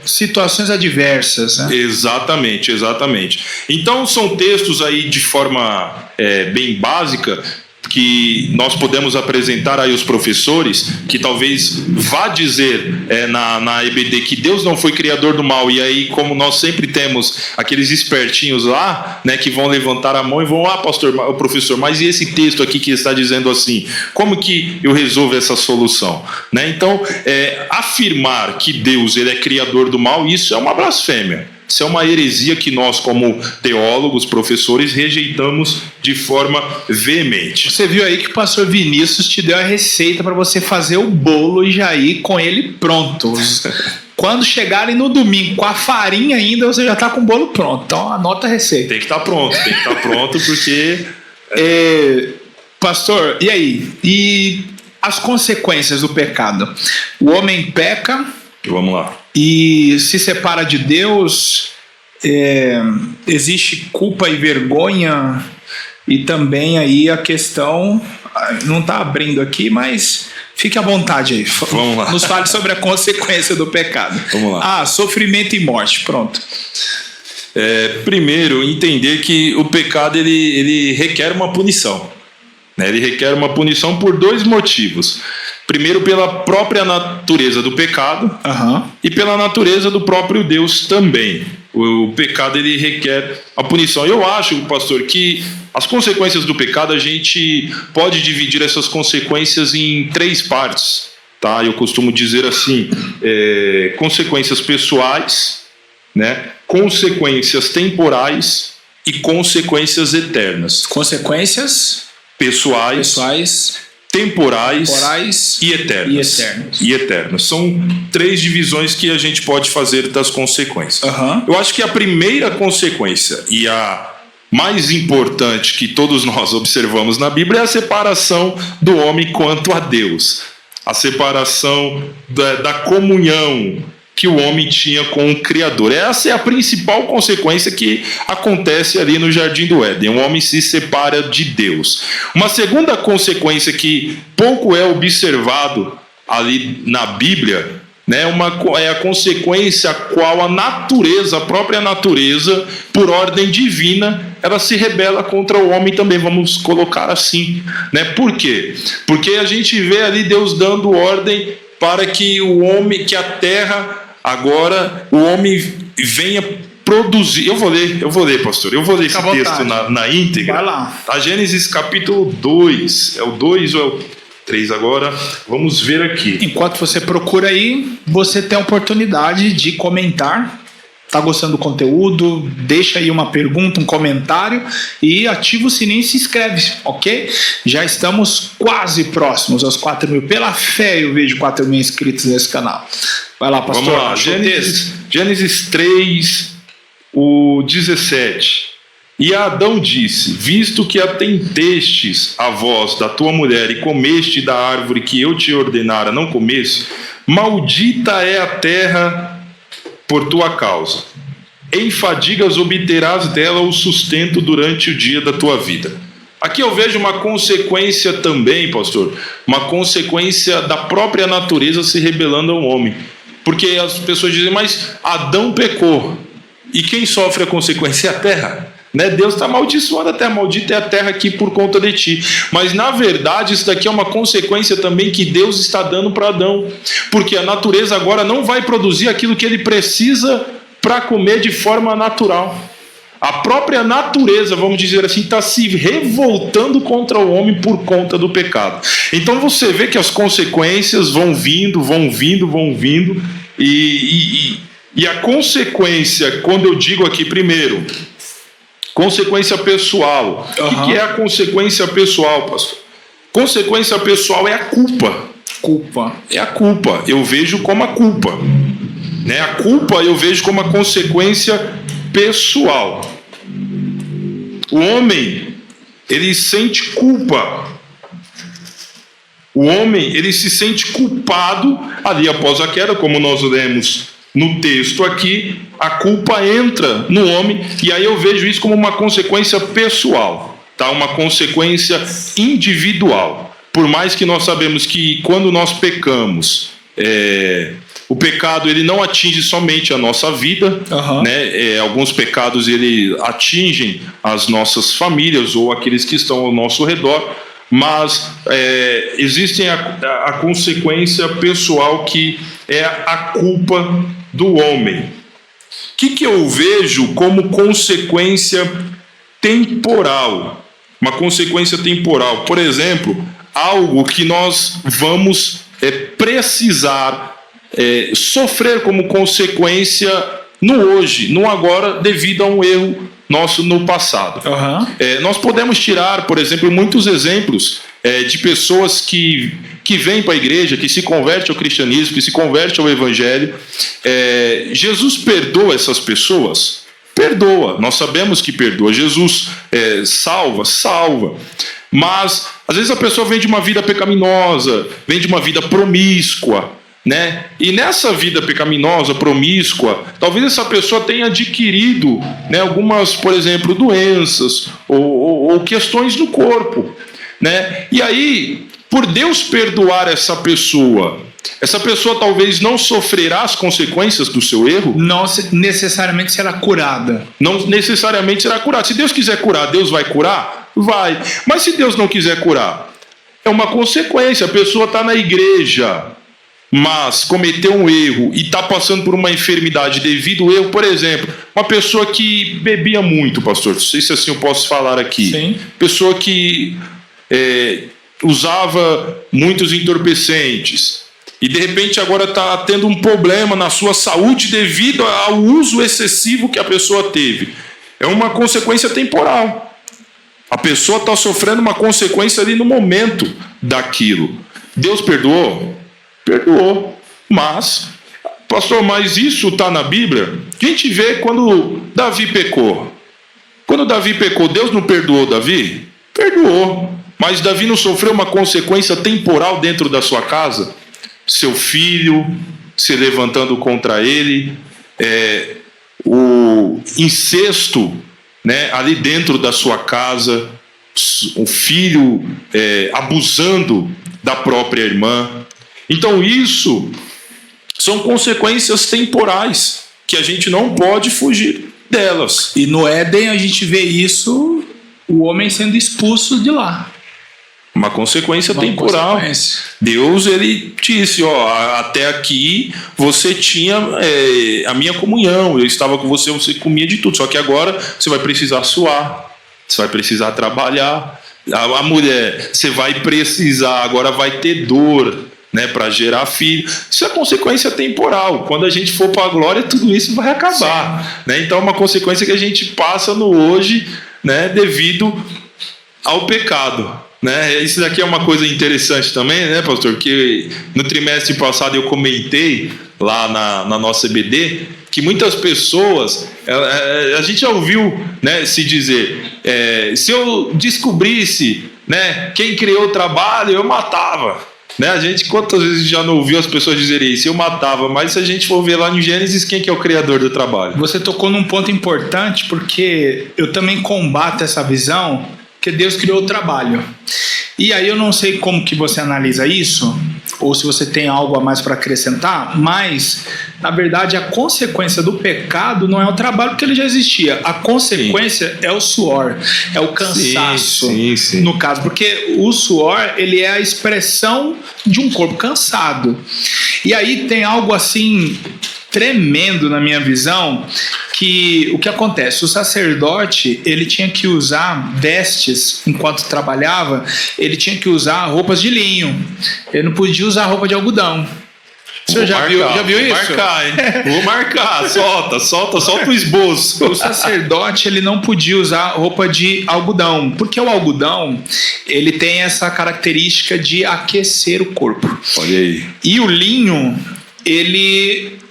A: situações adversas, né?
B: Exatamente. Então são textos aí de forma bem básica que nós podemos apresentar aí aos professores, que talvez vá dizer na EBD que Deus não foi criador do mal, e aí, como nós sempre temos aqueles espertinhos lá, né, que vão levantar a mão e vão, pastor, o professor, mas e esse texto aqui que está dizendo assim, como que eu resolvo essa solução? Né? Então, afirmar que Deus ele é criador do mal, isso é uma blasfêmia. Isso é uma heresia que nós, como teólogos, professores, rejeitamos de forma veemente.
A: Você viu aí que o pastor Vinícius te deu a receita para você fazer o bolo e já ir com ele pronto. Quando chegarem no domingo com a farinha ainda, você já está com o bolo pronto. Então anota a receita.
B: Tem que estar pronto porque...
A: Pastor, e aí? E as consequências do pecado. O homem peca.
B: Vamos lá.
A: E se separa de Deus. Existe culpa e vergonha. E também aí a questão, não está abrindo aqui, mas fique à vontade aí.
B: Vamos lá.
A: Nos fale sobre a consequência do pecado.
B: Vamos lá.
A: Sofrimento e morte. Pronto.
B: Primeiro, entender que o pecado ele requer uma punição. Né? Ele requer uma punição por dois motivos. Primeiro, pela própria natureza do pecado, e pela natureza do próprio Deus também. O pecado ele requer a punição. Eu acho, pastor, que as consequências do pecado, a gente pode dividir essas consequências em 3 partes. Tá? Eu costumo dizer assim, consequências pessoais, né? Consequências temporais e consequências eternas.
A: Consequências
B: pessoais, temporais e eternas. São 3 divisões que a gente pode fazer das consequências. Eu acho que a primeira consequência e a mais importante que todos nós observamos na Bíblia é a separação do homem quanto a Deus. A separação da comunhão que o homem tinha com o Criador. Essa é a principal consequência que acontece ali no Jardim do Éden. O homem se separa de Deus. Uma segunda consequência que pouco é observado ali na Bíblia, né, é a consequência a qual a própria natureza, por ordem divina, ela se rebela contra o homem também, vamos colocar assim. Né? Por quê? Porque a gente vê ali Deus dando ordem para que que a terra, agora o homem venha produzir. Eu vou ler, pastor. Eu vou ler esse texto na íntegra.
A: Vai lá.
B: A Gênesis capítulo 2. É o 2 ou é o 3 agora? Vamos ver aqui.
A: Enquanto você procura aí, você tem a oportunidade de comentar. Está gostando do conteúdo? Deixa aí uma pergunta, um comentário e ativa o sininho e se inscreve, ok? Já estamos quase próximos aos 4.000. Pela fé eu vejo 4.000 inscritos nesse canal. Vai lá, pastor.
B: Vamos lá. Gênesis 3, o 17. E Adão disse: visto que atendestes à voz da tua mulher e comeste da árvore que eu te ordenara não comesse, maldita é a terra por tua causa. Em fadigas obterás dela o sustento durante o dia da tua vida. Aqui eu vejo uma consequência também, pastor, uma consequência da própria natureza se rebelando ao homem. Porque as pessoas dizem, mas Adão pecou. E quem sofre a consequência é a terra. Né? Deus está amaldiçoando a terra, maldita é a terra aqui por conta de ti. Mas na verdade isso daqui é uma consequência também que Deus está dando para Adão, porque a natureza agora não vai produzir aquilo que ele precisa para comer de forma natural. A própria natureza, vamos dizer assim, está se revoltando contra o homem por conta do pecado. Então você vê que as consequências vão vindo, e a consequência, quando eu digo aqui primeiro, consequência pessoal. O que é a consequência pessoal, pastor? Consequência pessoal é a culpa. É a culpa. Eu vejo como a culpa. Né? A culpa eu vejo como a consequência pessoal. O homem, ele sente culpa. O homem, ele se sente culpado ali após a queda, como nós lemos no texto aqui, a culpa entra no homem, e aí eu vejo isso como uma consequência pessoal, tá? Uma consequência individual. Por mais que nós sabemos que quando nós pecamos, o pecado ele não atinge somente a nossa vida, né? Alguns pecados ele atingem as nossas famílias ou aqueles que estão ao nosso redor, mas existe a consequência pessoal que é a culpa do homem. O que eu vejo como consequência temporal? Uma consequência temporal, por exemplo, algo que nós vamos precisar sofrer como consequência no hoje, no agora, devido a um erro nosso no passado. Nós podemos tirar, por exemplo, muitos exemplos de pessoas que vêm para a igreja, que se convertem ao cristianismo, que se convertem ao evangelho. Jesus perdoa essas pessoas? perdoa. Nós sabemos que perdoa. Jesus salva. Mas, às vezes a pessoa vem de uma vida pecaminosa, vem de uma vida promíscua, né? E nessa vida pecaminosa, promíscua, talvez essa pessoa tenha adquirido, né, algumas, por exemplo, doenças ou questões no corpo, né? E aí, por Deus perdoar essa pessoa talvez não sofrerá as consequências do seu erro?
A: Não necessariamente será curada.
B: Não necessariamente será curada. Se Deus quiser curar, Deus vai curar? Vai. Mas se Deus não quiser curar, é uma consequência. A pessoa está na igreja, mas cometeu um erro e está passando por uma enfermidade devido ao erro. Por exemplo, uma pessoa que bebia muito, pastor, não sei se assim eu posso falar aqui.
A: Sim.
B: Pessoa que usava muitos entorpecentes e de repente agora está tendo um problema na sua saúde devido ao uso excessivo que a pessoa teve. É uma consequência temporal. A pessoa está sofrendo uma consequência ali no momento daquilo. Deus perdoou? Perdoou. Mas, pastor, mas isso está na Bíblia? A gente vê quando Davi pecou. Quando Davi pecou, Deus não perdoou Davi? Perdoou. Mas Davi não sofreu uma consequência temporal dentro da sua casa? Seu filho se levantando contra ele, o incesto, né, ali dentro da sua casa, o filho abusando da própria irmã. Então isso são consequências temporais que a gente não pode fugir delas.
A: E no Éden a gente vê isso, o homem sendo expulso de lá.
B: Uma consequência temporal. Deus, ele disse, até aqui você tinha a minha comunhão, eu estava com você, você comia de tudo, só que agora você vai precisar suar, você vai precisar trabalhar. A mulher, você vai precisar, agora vai ter dor, né, para gerar filho. Isso é consequência temporal. Quando a gente for para a glória, tudo isso vai acabar, né? Então é uma consequência que a gente passa no hoje, né, devido ao pecado, né? Isso daqui é uma coisa interessante também, né, pastor? Que no trimestre passado eu comentei lá na nossa EBD que muitas pessoas, a gente já ouviu, né, se dizer, se eu descobrisse, né, quem criou o trabalho, eu matava. Né? A gente, quantas vezes já não ouviu as pessoas dizerem isso? Eu matava, mas se a gente for ver lá no Gênesis, quem que é o criador do trabalho?
A: Você tocou num ponto importante, porque eu também combato essa visão que Deus criou o trabalho. E aí eu não sei como que você analisa isso, ou se você tem algo a mais para acrescentar, mas, na verdade, a consequência do pecado não é o trabalho, porque ele já existia. A consequência é o suor, é o cansaço,
B: sim.
A: no caso, porque o suor, ele é a expressão de um corpo cansado. E aí tem algo assim tremendo na minha visão, que o que acontece? O sacerdote, ele tinha que usar vestes enquanto trabalhava, ele tinha que usar roupas de linho, ele não podia usar roupa de algodão. Você já viu isso?
B: Vou marcar, hein? Vou marcar, solta o esboço.
A: O sacerdote, ele não podia usar roupa de algodão, porque o algodão, ele tem essa característica de aquecer o corpo.
B: Olha aí.
A: E o linho, ele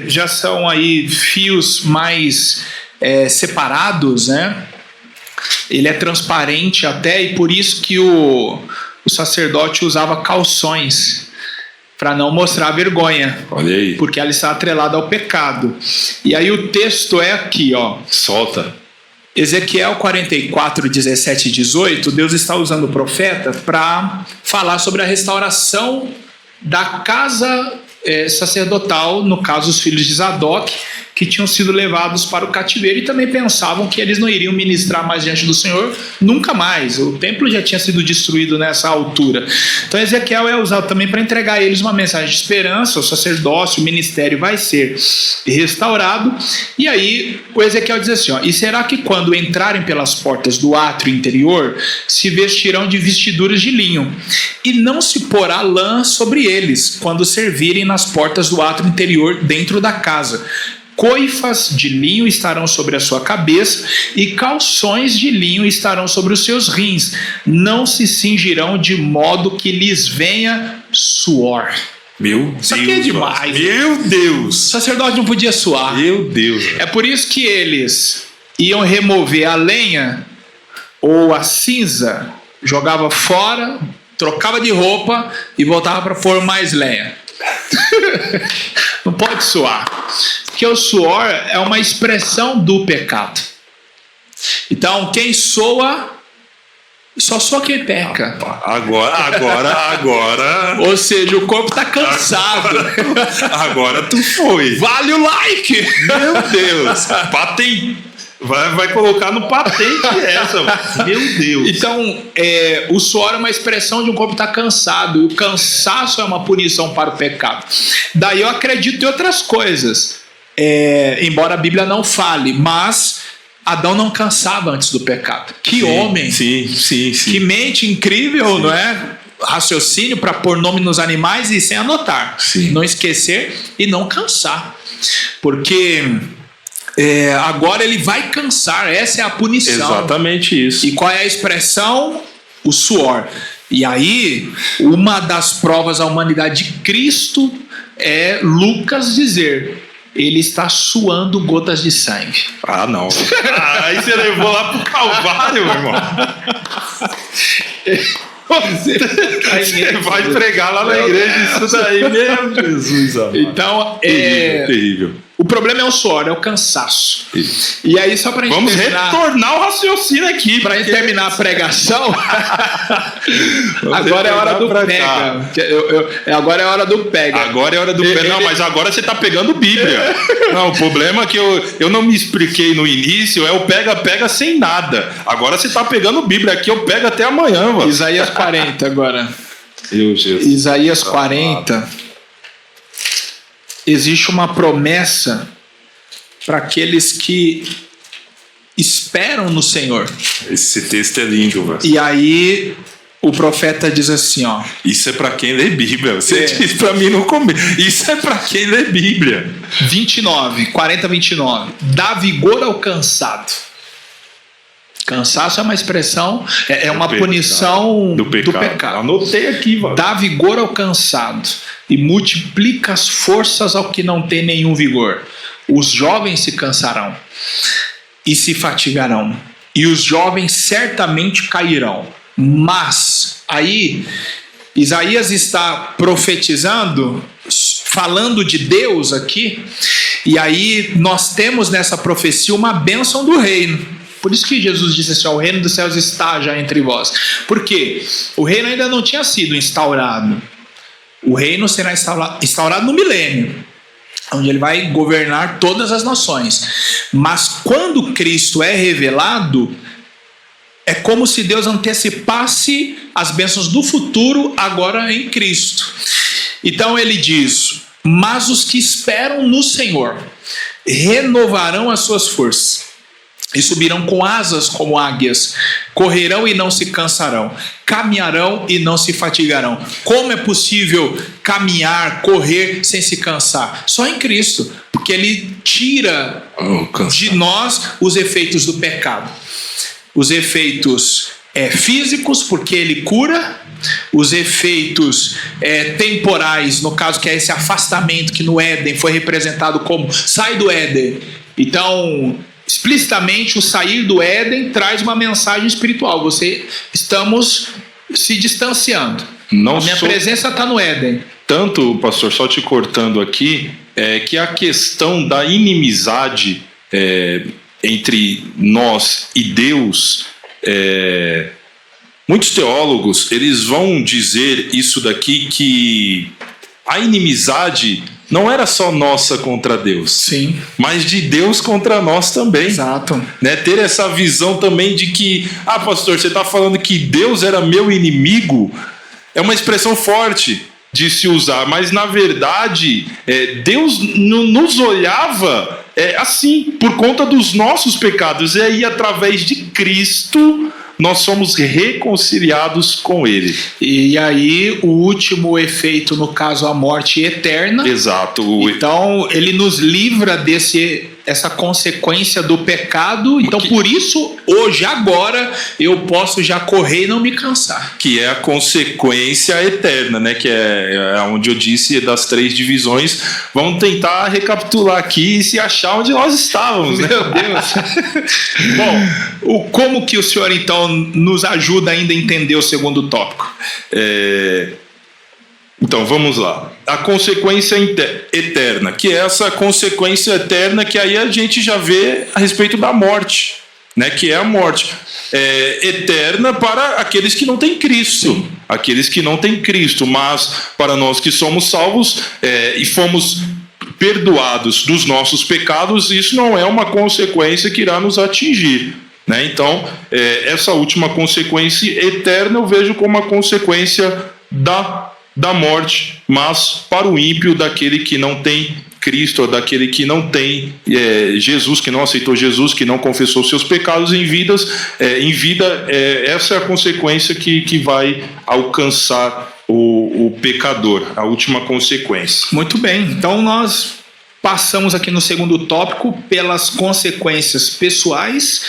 A: já são aí fios mais separados, né? Ele é transparente até, e por isso que o sacerdote usava calções, para não mostrar a vergonha.
B: Olha aí.
A: Porque ela está atrelada ao pecado. E aí o texto é aqui, ó.
B: Solta.
A: Ezequiel 44, 17 e 18, Deus está usando o profeta para falar sobre a restauração da casa sacerdotal, no caso os filhos de Zadok, que tinham sido levados para o cativeiro e também pensavam que eles não iriam ministrar mais diante do Senhor nunca mais. O templo já tinha sido destruído nessa altura. Então Ezequiel é usado também para entregar a eles uma mensagem de esperança. O sacerdócio, o ministério vai ser restaurado. E aí o Ezequiel diz assim, ó, e será que quando entrarem pelas portas do átrio interior, se vestirão de vestiduras de linho, e não se porá lã sobre eles, quando servirem nas portas do átrio interior dentro da casa. Coifas de linho estarão sobre a sua cabeça e calções de linho estarão sobre os seus rins. Não se cingirão de modo que lhes venha suor.
B: Meu
A: Isso aqui
B: Deus,
A: é demais.
B: meu
A: O
B: Deus.
A: sacerdote não podia suar.
B: Meu Deus.
A: É por isso que eles iam remover a lenha ou a cinza, jogava fora, trocava de roupa e voltava para pôr mais lenha. Não pode suar, porque o suor é uma expressão do pecado. Então, quem soa, só soa quem peca.
B: Agora.
A: Ou seja, o corpo está cansado.
B: Agora tu foi.
A: Vale o like!
B: Meu Deus. Vai colocar no patente essa. Meu Deus.
A: Então, o suor é uma expressão de um corpo estar cansado. E o cansaço é uma punição para o pecado. Daí eu acredito em outras coisas. Embora a Bíblia não fale, mas Adão não cansava antes do pecado. Que homem!
B: Sim.
A: Que mente incrível, não é? Raciocínio para pôr nome nos animais e sem anotar.
B: Sim.
A: Não esquecer e não cansar. Porque agora ele vai cansar. Essa é a punição.
B: Exatamente isso.
A: E qual é a expressão? O suor. E aí, uma das provas da humanidade de Cristo é Lucas dizer: ele está suando gotas de sangue.
B: Ah, não. Aí você levou lá pro Calvário, meu irmão. Você vai pregar lá na igreja isso daí, meu Jesus amado.
A: Então,
B: terrível.
A: o problema é o suor, é o cansaço.
B: Isso.
A: E aí, só para a gente
B: Vamos
A: terminar,
B: retornar o raciocínio aqui.
A: para gente terminar a pregação, agora é hora do pega. Agora é hora do pega.
B: Agora é hora do pega. Não, mas agora você tá pegando Bíblia. Não, o problema é que eu não me expliquei no início, é o pega sem nada. Agora você tá pegando Bíblia aqui, eu pego até amanhã, mano.
A: Isaías 40 agora.
B: Meu Jesus.
A: Isaías 40. Existe uma promessa para aqueles que esperam no Senhor.
B: Esse texto é lindo, velho.
A: E aí o profeta diz assim, ó.
B: Isso é para quem lê Bíblia. Você disse para mim no começo. Isso é para quem lê Bíblia.
A: 29. Dá vigor ao cansado. Cansaço é uma expressão, é uma punição do pecado.
B: Anotei aqui, mano.
A: Dá vigor ao cansado e multiplica as forças ao que não tem nenhum vigor. Os jovens se cansarão e se fatigarão, e os jovens certamente cairão. Mas aí Isaías está profetizando, falando de Deus aqui, e aí nós temos nessa profecia uma bênção do reino. Por isso que Jesus disse assim: o reino dos céus está já entre vós. Por quê? O reino ainda não tinha sido instaurado. O reino será instaurado no milênio, onde ele vai governar todas as nações. Mas quando Cristo é revelado, é como se Deus antecipasse as bênçãos do futuro agora em Cristo. Então ele diz: mas os que esperam no Senhor renovarão as suas forças e subirão com asas como águias, correrão e não se cansarão, caminharão e não se fatigarão. Como é possível caminhar, correr sem se cansar? Só em Cristo, porque Ele tira de nós os efeitos do pecado. Os efeitos físicos, porque Ele cura. Os efeitos temporais, no caso que é esse afastamento que no Éden foi representado como sai do Éden. Então, explicitamente, o sair do Éden traz uma mensagem espiritual. Estamos se distanciando. A minha presença está no Éden.
B: Tanto, pastor, só te cortando aqui, que a questão da inimizade entre nós e Deus, muitos teólogos eles vão dizer isso daqui, que a inimizade não era só nossa contra Deus,
A: sim,
B: mas de Deus contra nós também.
A: Exato.
B: Né? Ter essa visão também de que, pastor, você está falando que Deus era meu inimigo, é uma expressão forte de se usar, mas na verdade Deus nos olhava assim, por conta dos nossos pecados, e aí através de Cristo nós somos reconciliados com Ele.
A: E aí o último efeito, no caso, a morte eterna.
B: Exato.
A: Então ele nos livra desse essa consequência do pecado. Então, por isso, hoje, agora, eu posso já correr e não me cansar.
B: Que é a consequência eterna, né? Que é onde eu disse das 3 divisões. Vamos tentar recapitular aqui e se achar onde nós estávamos, né?
A: Meu Deus. Bom, como que o senhor, então, nos ajuda ainda a entender o segundo tópico?
B: Então, vamos lá. A consequência eterna, que é essa consequência eterna que aí a gente já vê a respeito da morte, né? Que é a morte eterna para aqueles que não têm Cristo. Sim. Aqueles que não têm Cristo, mas para nós que somos salvos e fomos perdoados dos nossos pecados, isso não é uma consequência que irá nos atingir, né? Então, essa última consequência eterna eu vejo como uma consequência da morte, mas para o ímpio, daquele que não tem Cristo, daquele que não tem Jesus, que não aceitou Jesus, que não confessou seus pecados em vida, essa é a consequência que vai alcançar o pecador, a última consequência.
A: Muito bem, então nós passamos aqui no segundo tópico pelas consequências pessoais,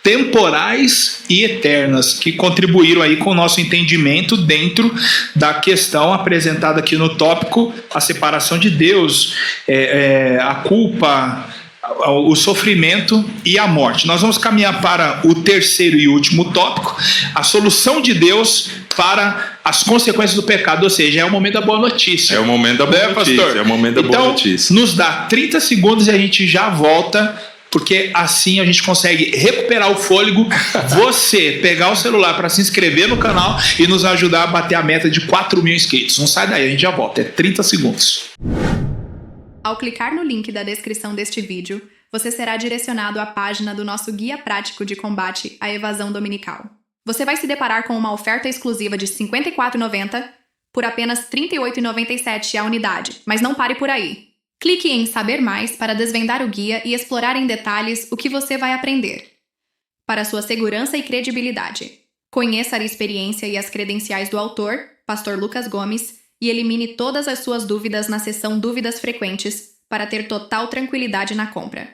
A: temporais e eternas, que contribuíram aí com o nosso entendimento dentro da questão apresentada aqui no tópico, a separação de Deus, a culpa, o sofrimento e a morte. Nós vamos caminhar para o terceiro e último tópico, a solução de Deus para as consequências do pecado, ou seja, é o momento da boa notícia.
B: É o momento da boa notícia, pastor? É o momento da boa notícia.
A: Então, nos dá 30 segundos e a gente já volta, porque assim a gente consegue recuperar o fôlego, você pegar o celular para se inscrever no canal e nos ajudar a bater a meta de 4.000 inscritos. Não sai daí, a gente já volta, é 30 segundos.
C: Ao clicar no link da descrição deste vídeo, você será direcionado à página do nosso Guia Prático de Combate à Evasão Dominical. Você vai se deparar com uma oferta exclusiva de R$ 54,90 por apenas R$ 38,97 a unidade, mas não pare por aí. Clique em Saber Mais para desvendar o guia e explorar em detalhes o que você vai aprender. Para sua segurança e credibilidade, conheça a experiência e as credenciais do autor, Pastor Lucas Gomes, e elimine todas as suas dúvidas na seção Dúvidas Frequentes para ter total tranquilidade na compra.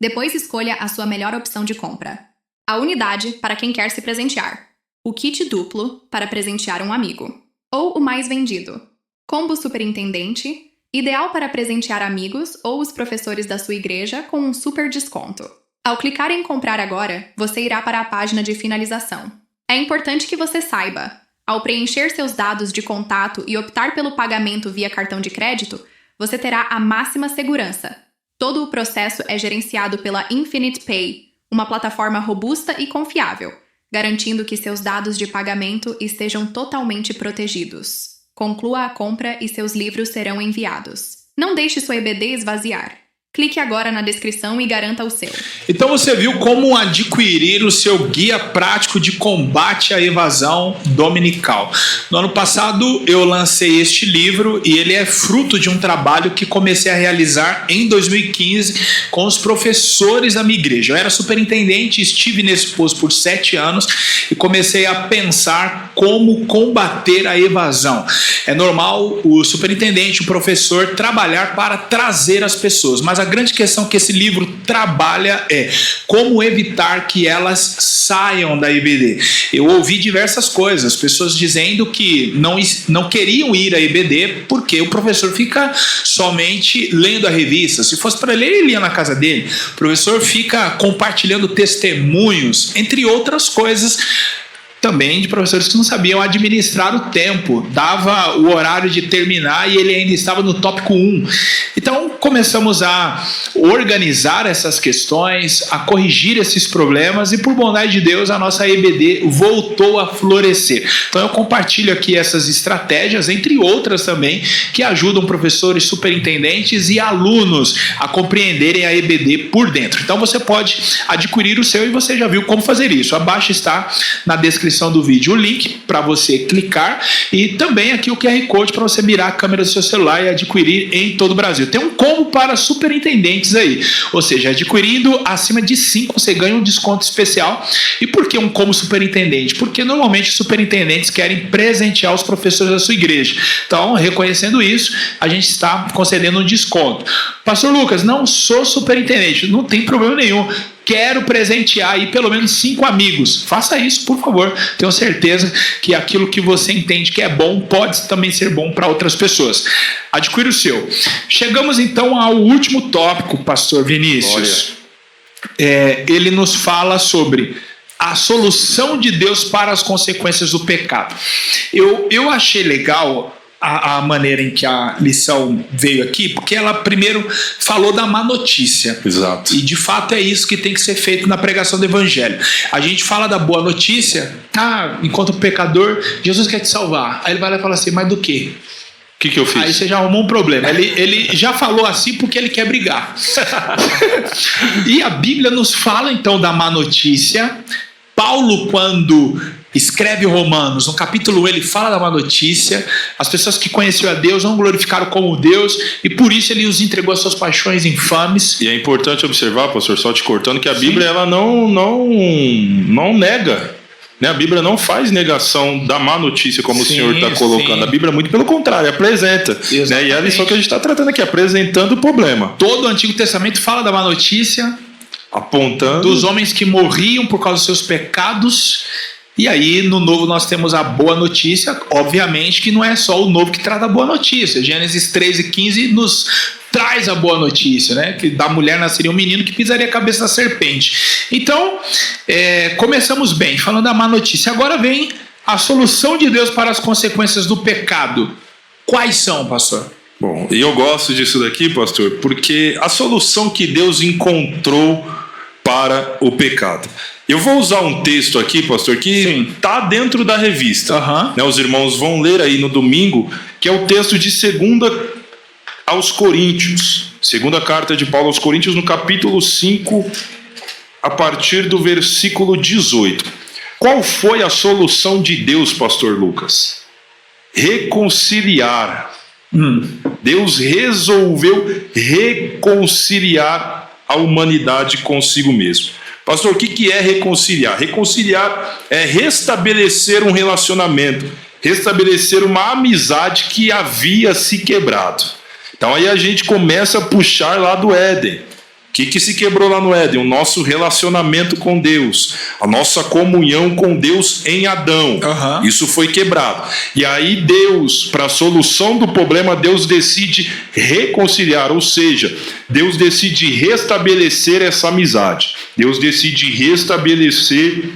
C: Depois escolha a sua melhor opção de compra. A unidade para quem quer se presentear. O kit duplo para presentear um amigo. Ou o mais vendido. Combo Superintendente, ideal para presentear amigos ou os professores da sua igreja com um super desconto. Ao clicar em comprar agora, você irá para a página de finalização. É importante que você saiba, ao preencher seus dados de contato e optar pelo pagamento via cartão de crédito, você terá a máxima segurança. Todo o processo é gerenciado pela Infinite Pay, uma plataforma robusta e confiável, garantindo que seus dados de pagamento estejam totalmente protegidos. Conclua a compra e seus livros serão enviados. Não deixe sua EBD esvaziar. Clique agora na descrição e garanta o seu.
A: Então você viu como adquirir o seu guia prático de combate à evasão dominical. No ano passado eu lancei este livro e ele é fruto de um trabalho que comecei a realizar em 2015 com os professores da minha igreja. Eu era superintendente, estive nesse posto por 7 anos e comecei a pensar como combater a evasão. É normal o superintendente, o professor, trabalhar para trazer as pessoas, mas a grande questão que esse livro trabalha é como evitar que elas saiam da EBD. Eu ouvi diversas coisas, pessoas dizendo que não queriam ir à EBD porque o professor fica somente lendo a revista. Se fosse para ler, ele ia na casa dele. O professor fica compartilhando testemunhos, entre outras coisas, também de professores que não sabiam administrar o tempo, dava o horário de terminar e ele ainda estava no tópico 1. Então começamos a organizar essas questões, a corrigir esses problemas e por bondade de Deus a nossa EBD voltou a florescer. Então eu compartilho aqui essas estratégias, entre outras também, que ajudam professores, superintendentes e alunos a compreenderem a EBD por dentro. Então você pode adquirir o seu e você já viu como fazer isso. Abaixo está na descrição do vídeo o link para você clicar e também aqui o QR Code para você mirar a câmera do seu celular e adquirir em todo o Brasil. Tem um combo para superintendentes aí, ou seja, adquirindo acima de 5 você ganha um desconto especial. E por que um combo superintendente? Porque normalmente os superintendentes querem presentear os professores da sua igreja. Então, reconhecendo isso, a gente está concedendo um desconto. Pastor Lucas, não sou superintendente, não tem problema nenhum. Quero presentear aí pelo menos 5 amigos. Faça isso, por favor. Tenho certeza que aquilo que você entende que é bom pode também ser bom para outras pessoas. Adquira o seu. Chegamos então ao último tópico, pastor Vinícius. Ele nos fala sobre a solução de Deus para as consequências do pecado. Eu achei legal a maneira em que a lição veio aqui, porque ela primeiro falou da má notícia.
B: Exato.
A: E de fato é isso que tem que ser feito na pregação do evangelho. A gente fala da boa notícia, enquanto pecador, Jesus quer te salvar. Aí ele vai lá e fala assim, mas do quê?
B: O que eu fiz?
A: Aí você já arrumou um problema. Ele já falou assim porque ele quer brigar. E a Bíblia nos fala então da má notícia. Paulo, quando escreve Romanos, no capítulo 1, ele fala da má notícia. As pessoas que conheceram a Deus não glorificaram como Deus, e por isso ele os entregou às suas paixões infames.
B: E é importante observar, pastor, só te cortando, que a Bíblia ela não nega, né? A Bíblia não faz negação da má notícia, como o senhor está colocando. A Bíblia, muito pelo contrário, apresenta. Né? E é a lição que a gente está tratando aqui, apresentando o problema.
A: Todo o Antigo Testamento fala da má notícia,
B: apontando
A: dos homens que morriam por causa dos seus pecados. E aí no Novo nós temos a boa notícia. Obviamente que não é só o Novo que traz a boa notícia. Gênesis 13:15 nos traz a boa notícia, né? Que da mulher nasceria um menino que pisaria a cabeça da serpente. Então começamos bem falando da má notícia. Agora vem a solução de Deus para as consequências do pecado. Quais são, pastor?
B: Bom, e eu gosto disso daqui, pastor, porque a solução que Deus encontrou para o pecado. Eu vou usar um texto aqui, pastor, que está dentro da revista. Né, os irmãos vão ler aí no domingo, que é o texto de 2 aos Coríntios. 2ª carta de Paulo aos Coríntios, no capítulo 5, a partir do versículo 18. Qual foi a solução de Deus, pastor Lucas? Reconciliar. Deus resolveu reconciliar a humanidade consigo mesmo. Pastor, o que é reconciliar? Reconciliar é restabelecer um relacionamento, restabelecer uma amizade que havia se quebrado. Então aí a gente começa a puxar lá do Éden. O que se quebrou lá no Éden? O nosso relacionamento com Deus, a nossa comunhão com Deus em Adão. Isso foi quebrado. E aí Deus, para a solução do problema, Deus decide reconciliar, ou seja, Deus decide restabelecer essa amizade. Deus decide restabelecer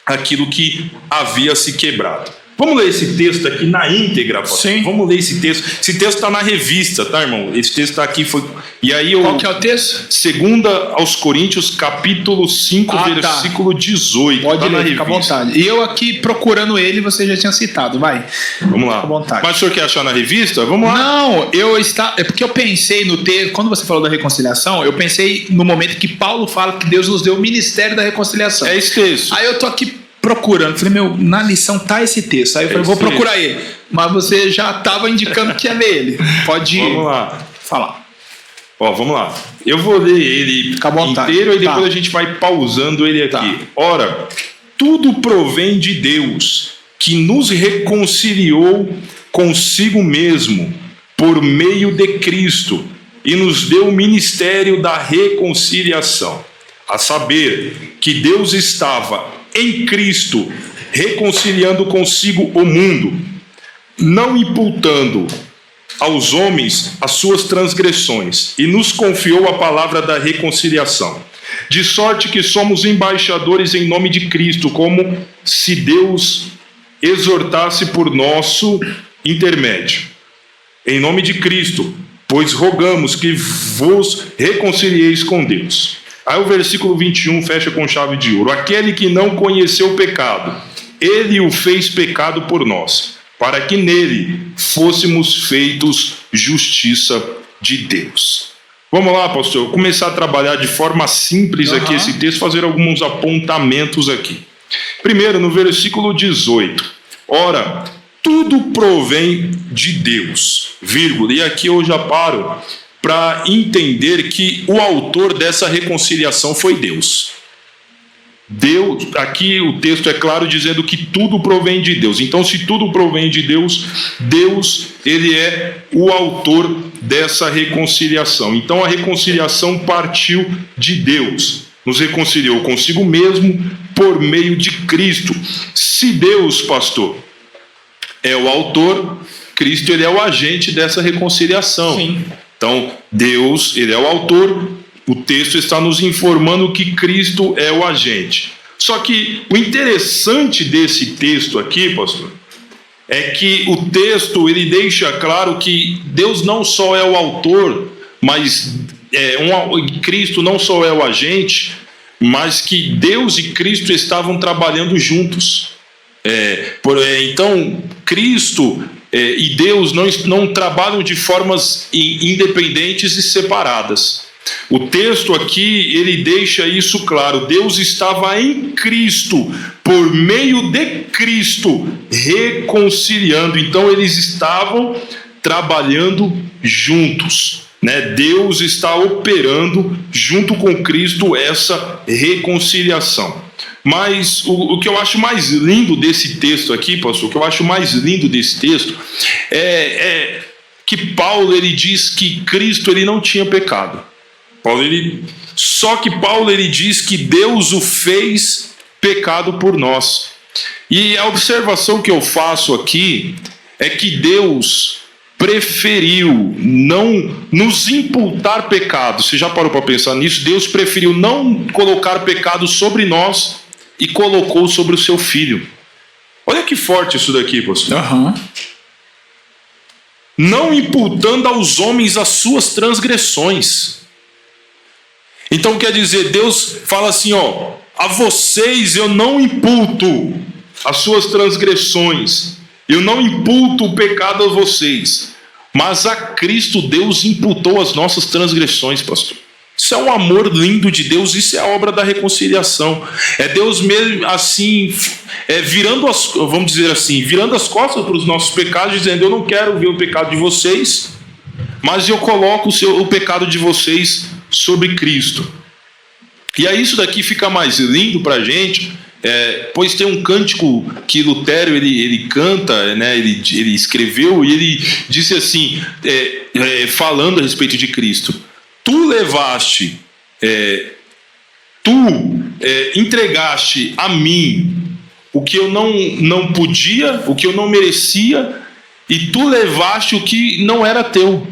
B: aquilo que havia se quebrado. Vamos ler esse texto aqui na íntegra, pastor? Sim. Vamos ler esse texto. Esse texto está na revista, tá, irmão? Esse texto está aqui. E aí
A: qual que é o texto?
B: 2 aos Coríntios, capítulo 5, versículo 18.
A: Pode ler, fica à vontade. E eu aqui procurando ele, você já tinha citado, vai.
B: Vamos lá.
A: Fica à vontade.
B: Mas o senhor quer achar na revista? Vamos lá.
A: Não, é porque eu pensei no texto, quando você falou da reconciliação, eu pensei no momento que Paulo fala que Deus nos deu o ministério da reconciliação.
B: É esse texto.
A: Aí eu tô aqui procurando, falei, na lição tá esse texto. Aí eu falei, vou procurar ele. Mas você já estava indicando que ia ler ele. Pode ir.
B: Vamos lá.
A: Falar.
B: Vamos lá. Eu vou ler ele inteiro e depois a gente vai pausando ele aqui. Ora, tudo provém de Deus, que nos reconciliou consigo mesmo por meio de Cristo e nos deu o ministério da reconciliação. A saber, que Deus estava em Cristo, reconciliando consigo o mundo, não imputando aos homens as suas transgressões, e nos confiou a palavra da reconciliação. De sorte que somos embaixadores em nome de Cristo, como se Deus exortasse por nosso intermédio. Em nome de Cristo, pois rogamos que vos reconcilieis com Deus. Aí o versículo 21 fecha com chave de ouro. Aquele que não conheceu o pecado, ele o fez pecado por nós, para que nele fôssemos feitos justiça de Deus. Vamos lá, pastor, começar a trabalhar de forma simples aqui esse texto, fazer alguns apontamentos aqui. Primeiro, no versículo 18. Ora, tudo provém de Deus, vírgula, e aqui eu já paro para entender que o autor dessa reconciliação foi Deus. Deus, aqui o texto é claro dizendo que tudo provém de Deus. Então, se tudo provém de Deus, Deus, ele é o autor dessa reconciliação. Então, a reconciliação partiu de Deus. Nos reconciliou consigo mesmo por meio de Cristo. Se Deus, pastor, é o autor, Cristo, ele é o agente dessa reconciliação.
A: Sim.
B: Então, Deus, ele é o autor. O texto está nos informando que Cristo é o agente. Só que o interessante desse texto aqui, pastor, é que o texto ele deixa claro que Deus não só é o autor, mas Cristo não só é o agente, mas que Deus e Cristo estavam trabalhando juntos. Então, Cristo e Deus não trabalham de formas independentes e separadas. O texto aqui, ele deixa isso claro. Deus estava em Cristo, por meio de Cristo, reconciliando. Então, eles estavam trabalhando juntos, né? Deus está operando junto com Cristo essa reconciliação. Mas o que eu acho mais lindo desse texto aqui, pastor, o que eu acho mais lindo desse texto é que Paulo, ele diz que Cristo, ele não tinha pecado. Só que Paulo, ele diz que Deus o fez pecado por nós. E a observação que eu faço aqui é que Deus preferiu não nos imputar pecado. Você já parou para pensar nisso? Deus preferiu não colocar pecado sobre nós e colocou sobre o seu filho. Olha que forte isso daqui, pastor. Não imputando aos homens as suas transgressões. Então quer dizer, Deus fala assim, a vocês eu não imputo as suas transgressões, eu não imputo o pecado a vocês, mas a Cristo Deus imputou as nossas transgressões, pastor. Isso é um amor lindo de Deus, isso é a obra da reconciliação. É Deus mesmo assim, virando as costas para os nossos pecados, dizendo, eu não quero ver o pecado de vocês, mas eu coloco o pecado de vocês sobre Cristo. E aí isso daqui fica mais lindo para a gente, pois tem um cântico que Lutero ele canta, né, ele escreveu, e ele disse assim, falando a respeito de Cristo: tu levaste, entregaste a mim o que eu não podia, o que eu não merecia, e tu levaste o que não era teu.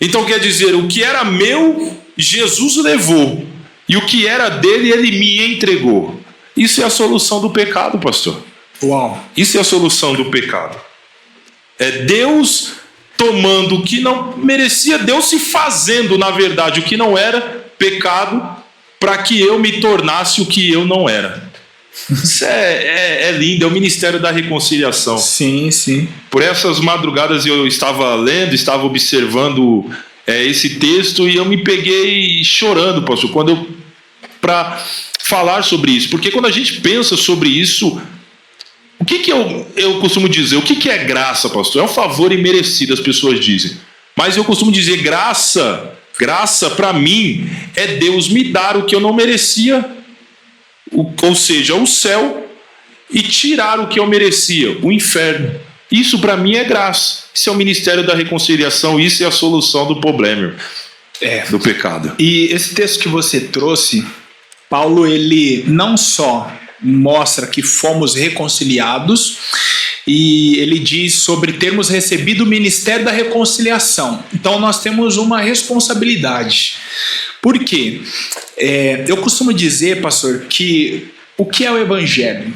B: Então quer dizer, o que era meu, Jesus levou, e o que era dele, ele me entregou. Isso é a solução do pecado, pastor.
A: Uau!
B: Isso é a solução do pecado. É Deus tomando o que não merecia, Deus se fazendo, na verdade, o que não era pecado, para que eu me tornasse o que eu não era. Isso é lindo, é o ministério da reconciliação.
A: Sim, sim.
B: Por essas madrugadas eu estava lendo, estava observando esse texto, e eu me peguei chorando, pastor, para falar sobre isso. Porque quando a gente pensa sobre isso, o que eu costumo dizer? O que é graça, pastor? É um favor imerecido, as pessoas dizem. Mas eu costumo dizer, graça para mim é Deus me dar o que eu não merecia, ou seja, o céu, e tirar o que eu merecia, o inferno. Isso para mim é graça. Isso é o ministério da reconciliação, isso é a solução do problema, do pecado.
A: E esse texto que você trouxe, Paulo, ele não só mostra que fomos reconciliados, e ele diz sobre termos recebido o ministério da reconciliação. Então nós temos uma responsabilidade. Por quê? Eu costumo dizer, pastor, que o que é o evangelho?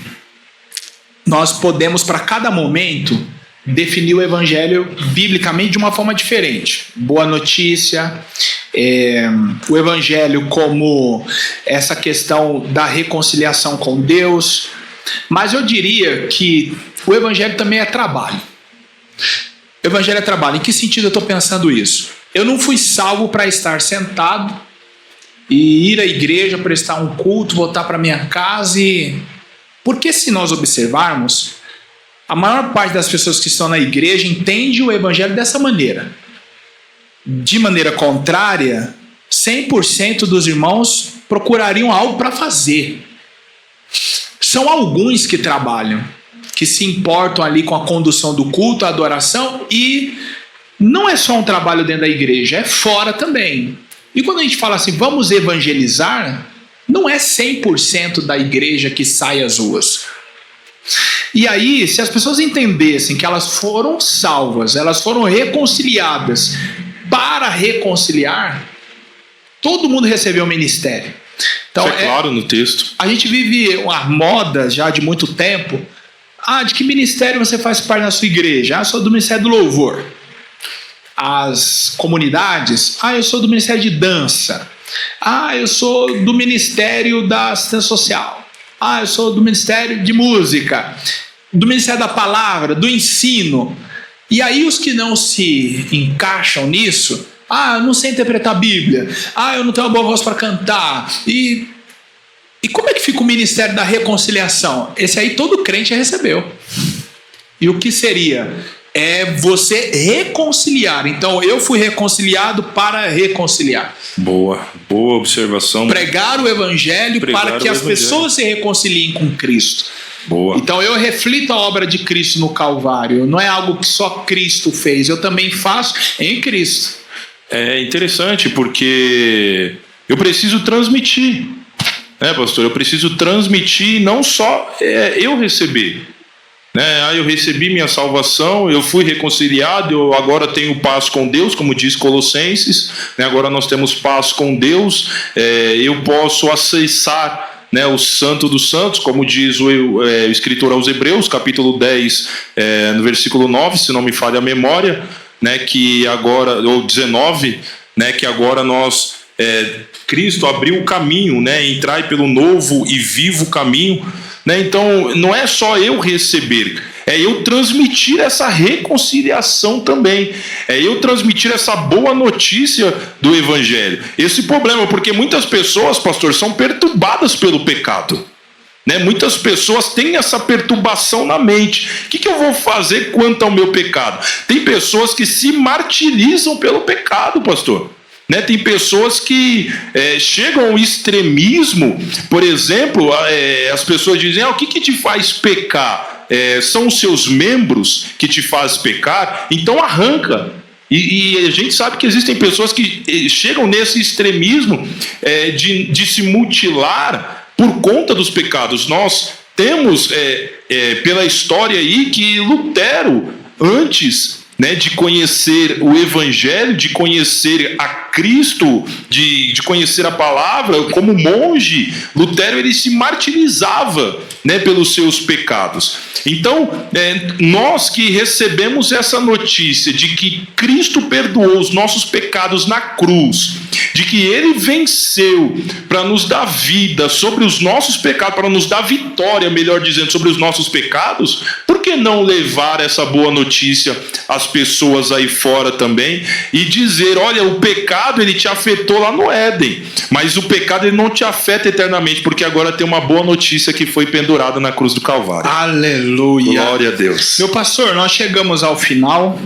A: Nós podemos, para cada momento, definir o evangelho biblicamente de uma forma diferente. Boa notícia, o evangelho como essa questão da reconciliação com Deus. Mas eu diria que o evangelho também é trabalho. O evangelho é trabalho. Em que sentido eu estou pensando isso? Eu não fui salvo para estar sentado e ir à igreja, prestar um culto, voltar para minha casa e... Porque se nós observarmos, a maior parte das pessoas que estão na igreja entende o evangelho dessa maneira. De maneira contrária, 100% dos irmãos procurariam algo para fazer. são alguns que trabalham, que se importam ali com a condução do culto, a adoração, e não é só um trabalho dentro da igreja, é fora também. E quando a gente fala assim, vamos evangelizar, não é 100% da igreja que sai às ruas. E aí, se as pessoas entendessem que elas foram salvas, elas foram reconciliadas para reconciliar, todo mundo recebeu o ministério. Então,
B: isso é claro no texto.
A: A gente vive uma moda já de muito tempo. De que ministério você faz parte da sua igreja? Eu sou do Ministério do Louvor. As comunidades, eu sou do Ministério de Dança. Eu sou do Ministério da Assistência Social. Eu sou do Ministério de Música. Do Ministério da Palavra, do Ensino. E aí os que não se encaixam nisso, eu não sei interpretar a Bíblia. Eu não tenho uma boa voz para cantar. E como é que fica o Ministério da Reconciliação? Esse aí todo crente recebeu. E o que seria? É você reconciliar. Então eu fui reconciliado para reconciliar.
B: Boa observação.
A: Pregar o evangelho para que as pessoas se reconciliem com Cristo.
B: Boa.
A: Então eu reflito a obra de Cristo no Calvário. Não é algo que só Cristo fez. Eu também faço em Cristo.
B: É interessante porque eu preciso transmitir. Pastor? Eu preciso transmitir, não só eu receber. Eu recebi minha salvação, eu fui reconciliado, eu agora tenho paz com Deus, como diz Colossenses, agora nós temos paz com Deus, eu posso acessar o Santo dos Santos, como diz o escritor aos Hebreus, capítulo 10, no versículo 9, se não me falha a memória, que agora, ou 19, que agora nós, Cristo abriu o caminho, entrai pelo novo e vivo caminho. Então não é só eu receber, é eu transmitir essa reconciliação também, é eu transmitir essa boa notícia do evangelho. Esse problema, porque muitas pessoas, pastor, são perturbadas pelo pecado. Muitas pessoas têm essa perturbação na mente. O que eu vou fazer quanto ao meu pecado? Tem pessoas que se martirizam pelo pecado, pastor. Tem pessoas que chegam ao extremismo. Por exemplo, as pessoas dizem, o que te faz pecar? São os seus membros que te fazem pecar? Então arranca. E a gente sabe que existem pessoas que chegam nesse extremismo de se mutilar por conta dos pecados. Nós temos pela história aí que Lutero, antes de conhecer o evangelho, de conhecer a Cristo, de conhecer a palavra, como monge, Lutero ele se martirizava pelos seus pecados. Então, nós que recebemos essa notícia de que Cristo perdoou os nossos pecados na cruz, de que Ele venceu para nos dar vida sobre os nossos pecados, para nos dar vitória, melhor dizendo, sobre os nossos pecados, por que não levar essa boa notícia às pessoas aí fora também e dizer, olha, o pecado ele te afetou lá no Éden, mas o pecado ele não te afeta eternamente, porque agora tem uma boa notícia que foi pendurada na cruz do Calvário.
A: Aleluia!
B: Glória a Deus.
A: Meu pastor, nós chegamos ao final.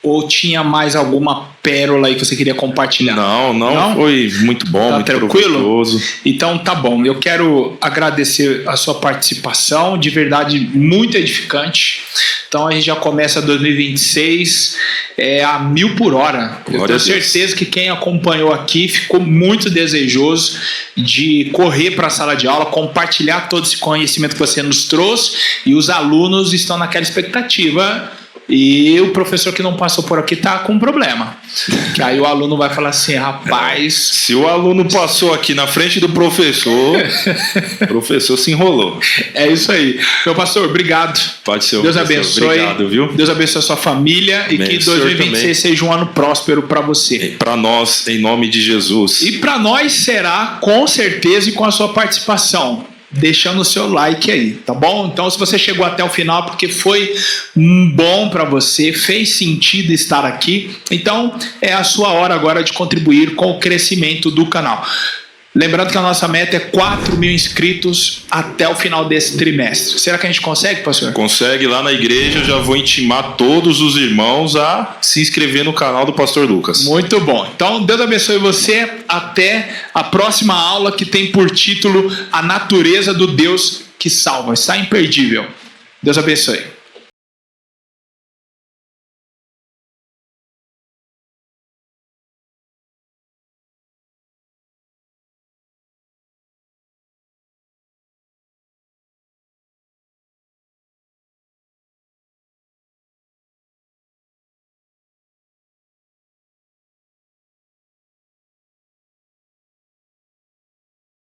A: Ou tinha mais alguma pérola aí que você queria compartilhar?
B: Não? Foi muito bom, muito
A: tranquilo?
B: proveitoso.
A: Então tá bom, eu quero agradecer a sua participação, de verdade muito edificante. Então a gente já começa 2026 a 1000 por hora. Eu tenho certeza que quem acompanhou aqui ficou muito desejoso de correr para a sala de aula, compartilhar todo esse conhecimento que você nos trouxe, e os alunos estão naquela expectativa. E o professor que não passou por aqui tá com um problema. Que aí o aluno vai falar assim, rapaz...
B: Se o aluno passou aqui na frente do professor, o professor se enrolou.
A: É isso aí. Meu pastor, obrigado.
B: Pode ser.
A: Deus abençoe.
B: Obrigado, viu?
A: Deus abençoe a sua família e que 2026 seja um ano próspero para você.
B: Para nós, em nome de Jesus.
A: E para nós será, com certeza, e com a sua participação. Deixando o seu like aí, tá bom? Então, se você chegou até o final porque foi bom para você, fez sentido estar aqui, então é a sua hora agora de contribuir com o crescimento do canal. Lembrando que a nossa meta é 4 mil inscritos até o final desse trimestre. Será que a gente consegue, pastor?
B: Consegue. Lá na igreja, eu já vou intimar todos os irmãos a se inscrever no canal do Pastor Lucas.
A: Muito bom. Então, Deus abençoe você. Até a próxima aula, que tem por título A Natureza do Deus que Salva. Está imperdível. Deus abençoe.